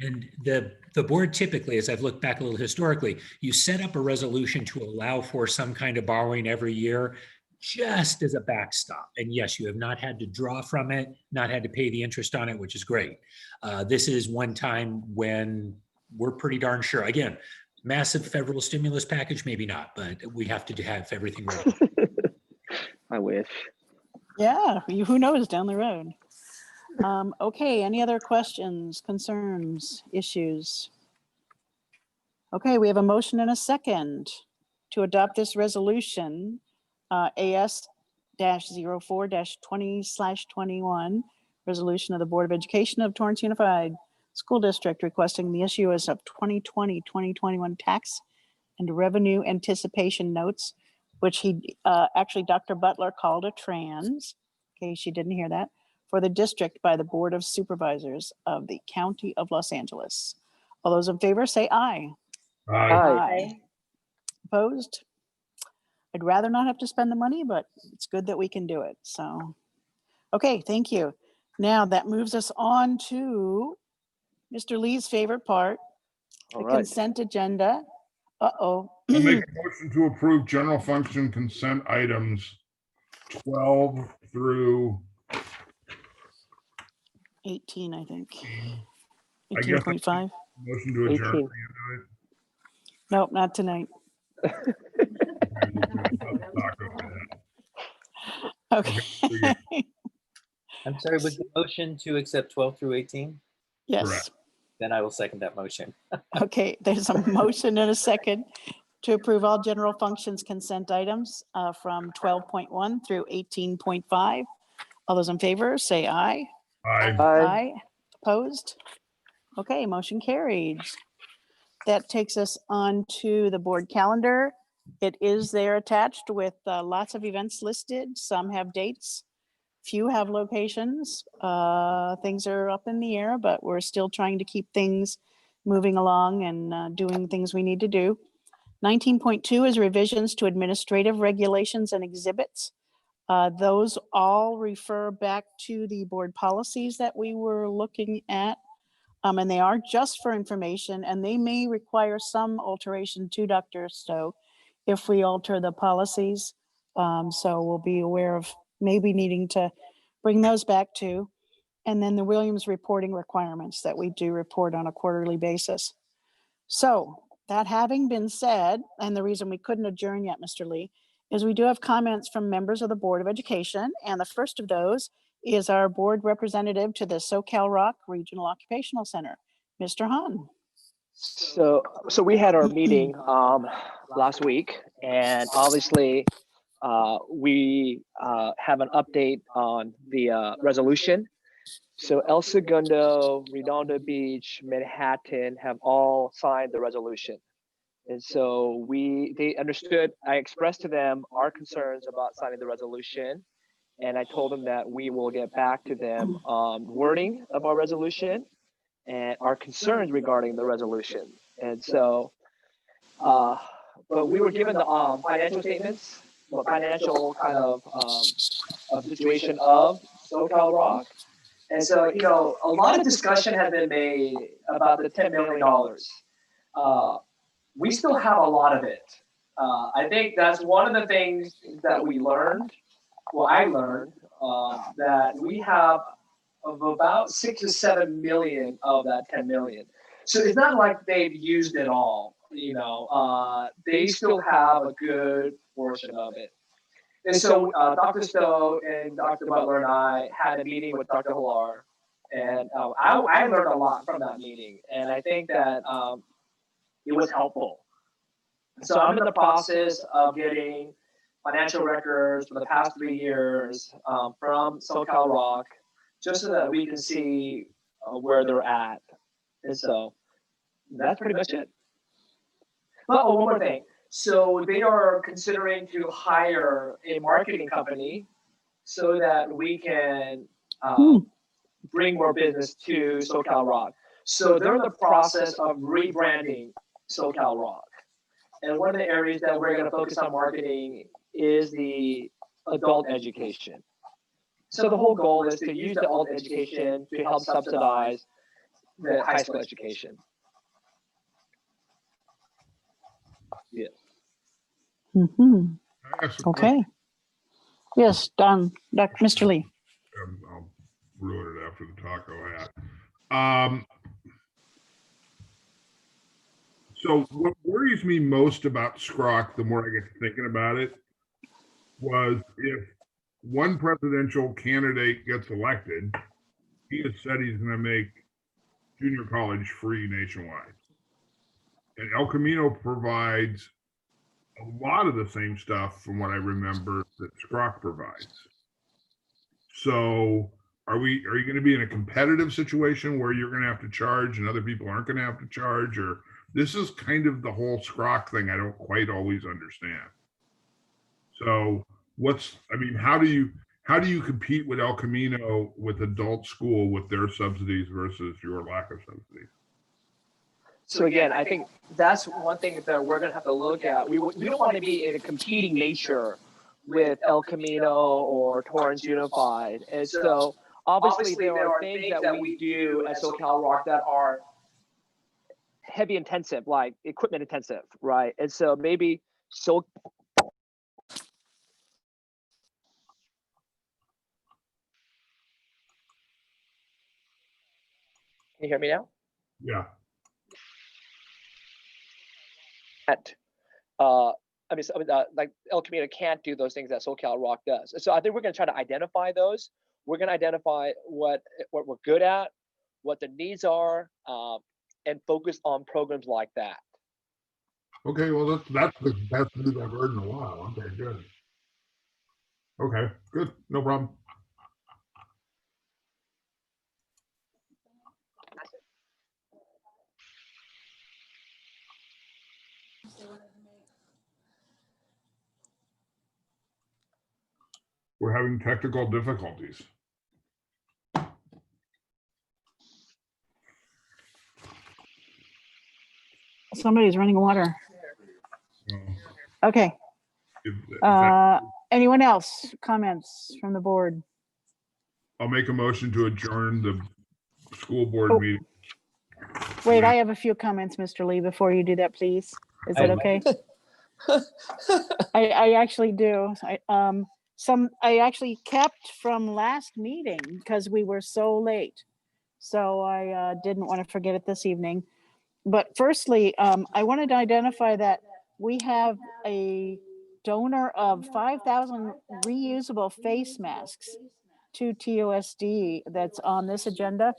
P: And the board typically, as I've looked back a little historically, you set up a resolution to allow for some kind of borrowing every year just as a backstop. And yes, you have not had to draw from it, not had to pay the interest on it, which is great. This is one time when we're pretty darn sure. Again, massive federal stimulus package, maybe not, but we have to have everything ready.
E: I wish.
A: Yeah, who knows down the road. Okay, any other questions, concerns, issues? Okay, we have a motion and a second to adopt this resolution, AS-04-20/21, resolution of the Board of Education of Torrance Unified School District requesting the issuance of 2020-2021 tax and revenue anticipation notes, which actually Dr. Butler called a trans, in case you didn't hear that, for the district by the Board of Supervisors of the County of Los Angeles. All those in favor say aye.
N: Aye.
A: Aye. Opposed? I'd rather not have to spend the money, but it's good that we can do it. So, okay, thank you. Now that moves us on to Mr. Lee's favorite part, the consent agenda. Uh-oh.
N: I'll make a motion to approve general function consent items 12 through
A: 18, I think.
N: I guess
A: 18.5.
N: Motion to adjourn.
E: 18.
A: Nope, not tonight. Okay.
G: I'm sorry, was the motion to accept 12 through 18?
A: Yes.
G: Then I will second that motion.
A: Okay, there's a motion and a second to approve all general functions consent items from 12.1 through 18.5. All those in favor, say aye.
N: Aye.
A: Aye. Opposed? Okay, motion carried. That takes us on to the board calendar. It is there attached with lots of events listed. Some have dates, few have locations. Things are up in the air, but we're still trying to keep things moving along and doing things we need to do. 19.2 is revisions to administrative regulations and exhibits. Those all refer back to the board policies that we were looking at. And they are just for information, and they may require some alteration to Dr. Stowe if we alter the policies. So we'll be aware of maybe needing to bring those back too. And then the Williams reporting requirements that we do report on a quarterly basis. So that having been said, and the reason we couldn't adjourn yet, Mr. Lee, is we do have comments from members of the Board of Education. And the first of those is our board representative to the SoCal Rock Regional Occupational Center, Mr. Hahn.
E: So we had our meeting last week, and obviously we have an update on the resolution. So El Segundo, Redondo Beach, Manhattan have all signed the resolution. And so they understood, I expressed to them our concerns about signing the resolution. And I told them that we will get back to them on wording of our resolution and our concerns regarding the resolution. And so, but we were given the financial statements, the financial kind of situation of SoCal Rock. And so, you know, a lot of discussion has been made about the $10 million. We still have a lot of it. I think that's one of the things that we learned. Well, I learned that we have of about 6 to 7 million of that 10 million. So it's not like they've used it all. You know, they still have a good portion of it. And so Dr. Stowe and Dr. Butler and I had a meeting with Dr. Hillar, and I learned a lot from that meeting, and I think that it was helpful. So I'm in the process of getting financial records for the past 3 years from SoCal Rock, just so that we can see where they're at. And so that's pretty much it. Oh, one more thing. So they are considering to hire a marketing company so that we can bring more business to SoCal Rock. So they're in the process of rebranding SoCal Rock. And one of the areas that we're going to focus on marketing is the adult education. So the whole goal is to use the adult education to help subsidize the high school education. Yeah.
A: Mm-hmm.
N: Okay.
A: Yes, Mr. Lee.
N: I'll ruin it after the taco hat. So what worries me most about SCROC, the more I get to thinking about it, was if one presidential candidate gets elected, he has said he's going to make junior college free nationwide. And El Camino provides a lot of the same stuff from what I remember that SCROC provides. So are you going to be in a competitive situation where you're going to have to charge and other people aren't going to have to charge? Or this is kind of the whole SCROC thing I don't quite always understand. So how do you compete with El Camino with adult school with their subsidies versus your lack of subsidies?
E: So again, I think that's one thing that we're going to have to look at. We don't want to be in a competing nature with El Camino or Torrance Unified. And so obviously there are things that we do at SoCal Rock that are heavy intensive, like equipment intensive, right? And so maybe Can you hear me now?
N: Yeah.
E: like El Camino can't do those things that SoCal Rock does. So I think we're going to try to identify those. We're going to identify what we're good at, what the needs are, and focus on programs like that.
N: Okay, well, that's the best news I've heard in a while. Okay, good. Okay, good, no problem. We're having technical difficulties.
A: Somebody's running water. Okay.
N: If that-
A: Anyone else? Comments from the board?
N: I'll make a motion to adjourn the school board meeting.
A: Wait, I have a few comments, Mr. Lee, before you do that, please. Is that okay? I actually do. I actually kept from last meeting because we were so late. So I didn't want to forget it this evening. But firstly, I wanted to identify that we have a donor of 5,000 reusable face masks to TUSD that's on this agenda.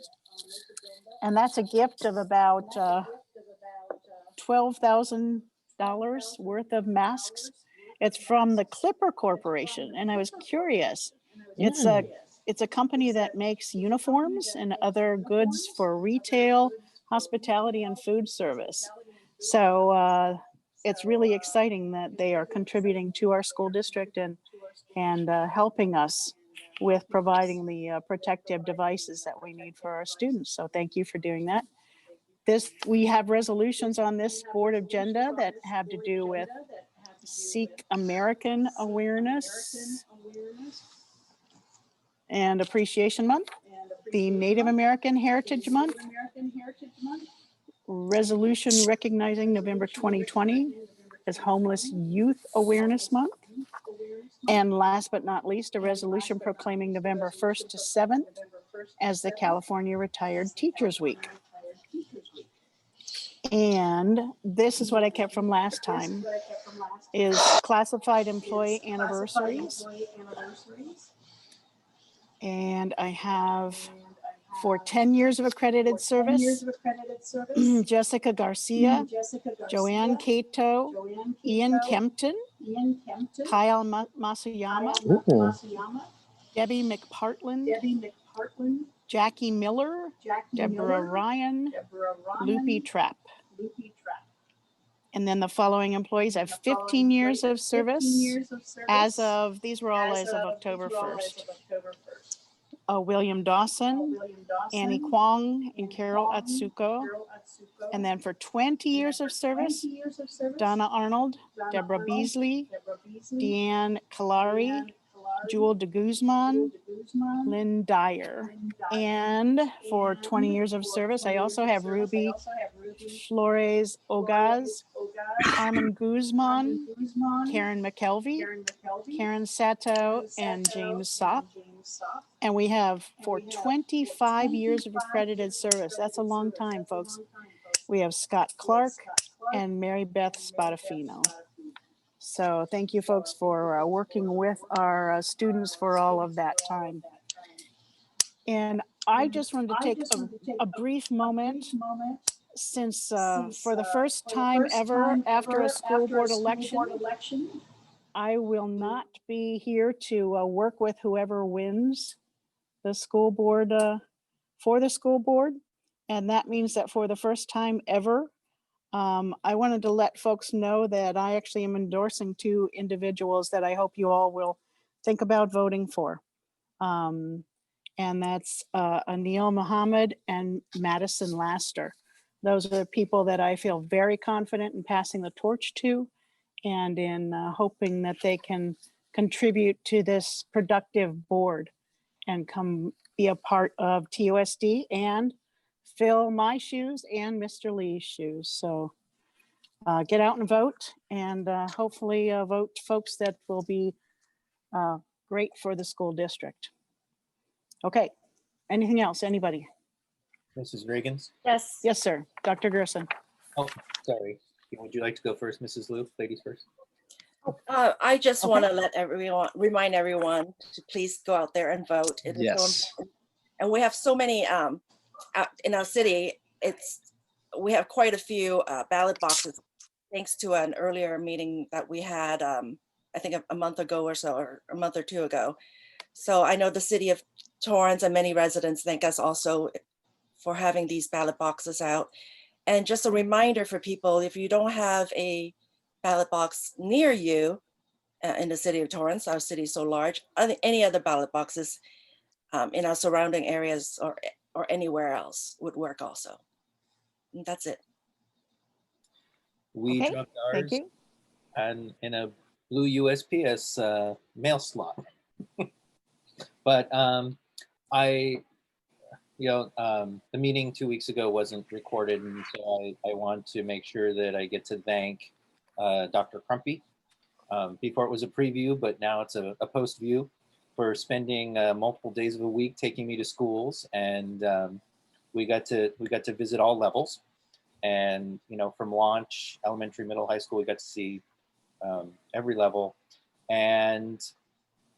A: And that's a gift of about $12,000 worth of masks. It's from the Clipper Corporation, and I was curious. It's a company that makes uniforms and other goods for retail, hospitality, and food service. So it's really exciting that they are contributing to our school district and helping us with providing the protective devices that we need for our students. So thank you for doing that. We have resolutions on this board agenda that have to do with Sikh American Awareness and Appreciation Month, the Native American Heritage Month, resolution recognizing November 2020 as Homeless Youth Awareness Month, and last but not least, a resolution proclaiming November 1st to 7th as the California Retired Teachers Week. And this is what I kept from last time, is classified employee anniversaries. And I have for 10 years of accredited service, Jessica Garcia, Joanne Cato, Ian Kempton, Kyle Masayama, Debbie McPartland, Jackie Miller, Deborah Ryan, Loopy Trapp. And then the following employees have 15 years of service as of, these were all as of October 1st. William Dawson, Annie Kwong, and Carol Atsuko. And then for 20 years of service, Donna Arnold, Deborah Beasley, Deanne Kalari, Jewel de Guzman, Lynn Dyer. And for 20 years of service, I also have Ruby Flores Ogaz, Carmen Guzman, Karen McKelvey, Karen Sato, and James Sopp. And we have for 25 years of accredited service. That's a long time, folks. We have Scott Clark and Mary Beth Spadafino. So thank you, folks, for working with our students for all of that time. And I just wanted to take a brief moment, since for the first time ever after a school board election, I will not be here to work with whoever wins the school board for the school board. And that means that for the first time ever, I wanted to let folks know that I actually am endorsing two individuals that I hope you all will think about voting for. And that's Anil Muhammad and Madison Laster. Those are the people that I feel very confident in passing the torch to, and in hoping that they can contribute to this productive board and come be a part of TUSD and fill my shoes and Mr. Lee's shoes. So get out and vote, and hopefully vote folks that will be great for the school district. Okay, anything else, anybody?
G: Mrs. Reagans?
B: Yes.
A: Yes, sir. Dr. Gerson.
G: Oh, sorry. Would you like to go first, Mrs. Liu? Ladies first.
B: I just
A: Okay.
B: want to remind everyone to please go out there and vote. It is so
E: Yes.
B: important. And we have so many out in our city. We have quite a few ballot boxes, thanks to an earlier meeting that we had, I think a month ago or so, or a month or two ago. So I know the city of Torrance and many residents thank us also for having these ballot boxes out. And just a reminder for people, if you don't have a ballot box near you in the city of Torrance, our city is so large, any other ballot boxes in our surrounding areas or anywhere else would work also. And that's it.
G: We
A: Okay,
G: dropped
A: thank
G: ours
A: you.
G: and in a blue USPS mail slot. But the meeting 2 weeks ago wasn't recorded, and so I want to make sure that I get to thank Dr. Crumpy. Before it was a preview, but now it's a post view, for spending multiple days of a week taking me to schools, and we got to visit all levels, and from launch, elementary, middle, high school, we got to see every level. And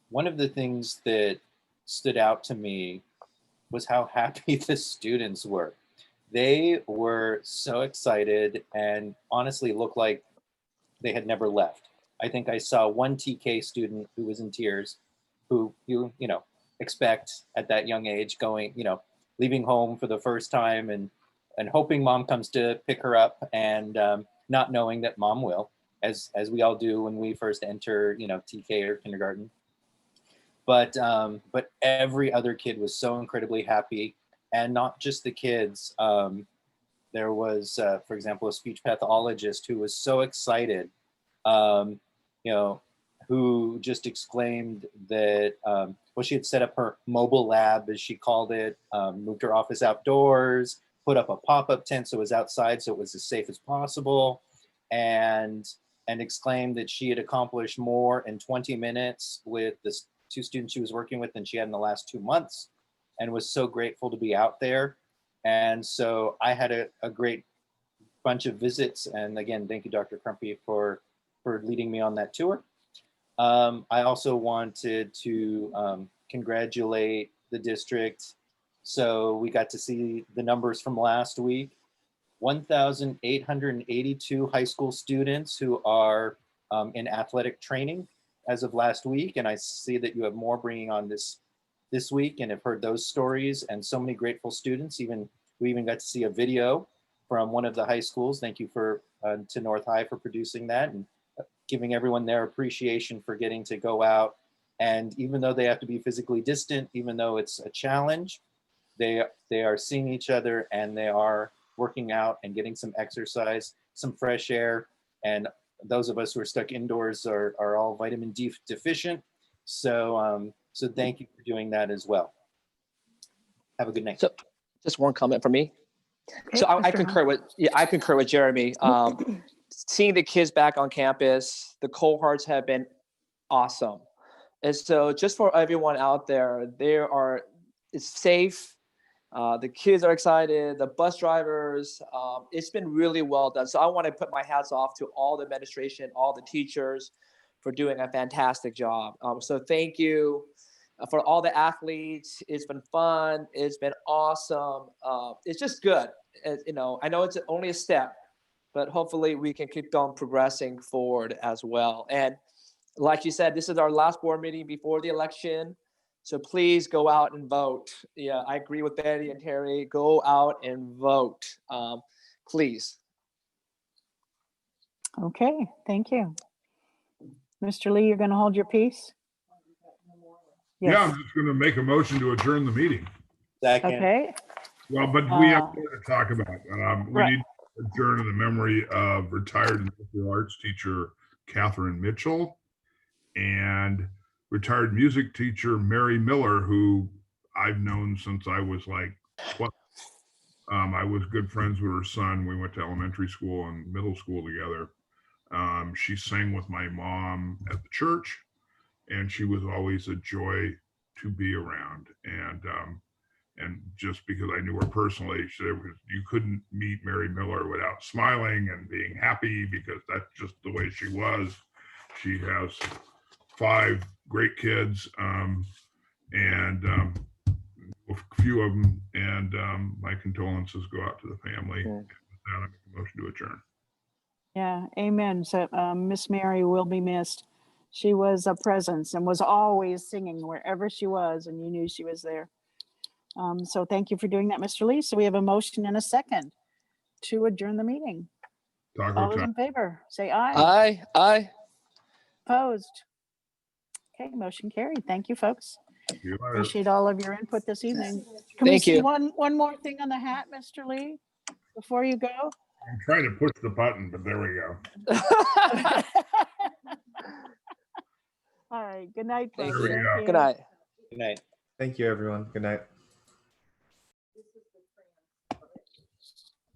G: one of the things that stood out to me was how happy the students were. They were so excited and honestly looked like they had never left. I think I saw one TK student who was in tears, who you expect at that young age, going, leaving home for the first time and hoping mom comes to pick her up, and not knowing that mom will, as we all do when we first enter, TK or kindergarten. But every other kid was so incredibly happy, and not just the kids. There was, for example, a speech pathologist who was so excited, who just exclaimed that, she had set up her mobile lab, as she called it, moved her office outdoors, put up a pop-up tent so it was outside, so it was as safe as possible, and exclaimed that she had accomplished more in 20 minutes with the 2 students she was working with than she had in the last 2 months, and was so grateful to be out there. And so I had a great bunch of visits, and again, thank you, Dr. Crumpy, for leading me on that tour. I also wanted to congratulate the district. So we got to see the numbers from last week. 1,882 high school students who are in athletic training as of last week. And I see that you have more bringing on this week, and have heard those stories, and so many grateful students. We even got to see a video from one of the high schools. Thank you to North High for producing that, and giving everyone their appreciation for getting to go out. And even though they have to be physically distant, even though it's a challenge, they are seeing each other, and they are working out and getting some exercise, some fresh air. And those of us who are stuck indoors are all vitamin D deficient. So thank you for doing that as well. Have a good night.
E: So just one comment from me.
A: Okay,
E: So I
A: Mr.
E: concur with Jeremy. Seeing the kids back on campus, the cohorts have been awesome. And so just for everyone out there, it's safe. The kids are excited, the bus drivers, it's been really well done. So I want to put my hats off to all the administration, all the teachers for doing a fantastic job. So thank you for all the athletes. It's been fun. It's been awesome. It's just good. I know it's only a step, but hopefully we can keep on progressing forward as well. And like you said, this is our last board meeting before the election. So please go out and vote. Yeah, I agree with Betty and Terry. Go out and vote, please.
A: Okay, thank you. Mr. Lee, you're going to hold your peace?
N: Yeah, I'm just going to make a motion to adjourn the meeting.
A: Okay.
N: Well, but we have more to talk about. We
A: Right.
N: need to adjourn in the memory of retired visual arts teacher Catherine Mitchell and retired music teacher Mary Miller, who I've known since I was like 12. I was good friends with her son. We went to elementary school and middle school together. She sang with my mom at the church, and she was always a joy to be around. And just because I knew her personally, you couldn't meet Mary Miller without smiling and being happy, because that's just the way she was. She has 5 great kids, and a few of them, and my condolences go out to the family. And with that, I make a motion to adjourn.
A: Yeah, amen. So Miss Mary will be missed. She was a presence and was always singing wherever she was, and you knew she was there. So thank you for doing that, Mr. Lee. So we have a motion and a second to adjourn the meeting. All those in favor, say aye.
R: Aye. Aye.
A: Opposed? Okay, motion carried. Thank you, folks.
N: See you later.
A: Appreciate all of your input this evening. Can we
R: Thank
A: see
R: you.
A: one more thing on the hat, Mr. Lee, before you go?
N: I'm trying to push the button, but there we go.
A: All right, good night, folks.
N: There we
A: Thank
N: go.
A: you.
R: Good night.
G: Good night.
I: Thank you, everyone. Good night.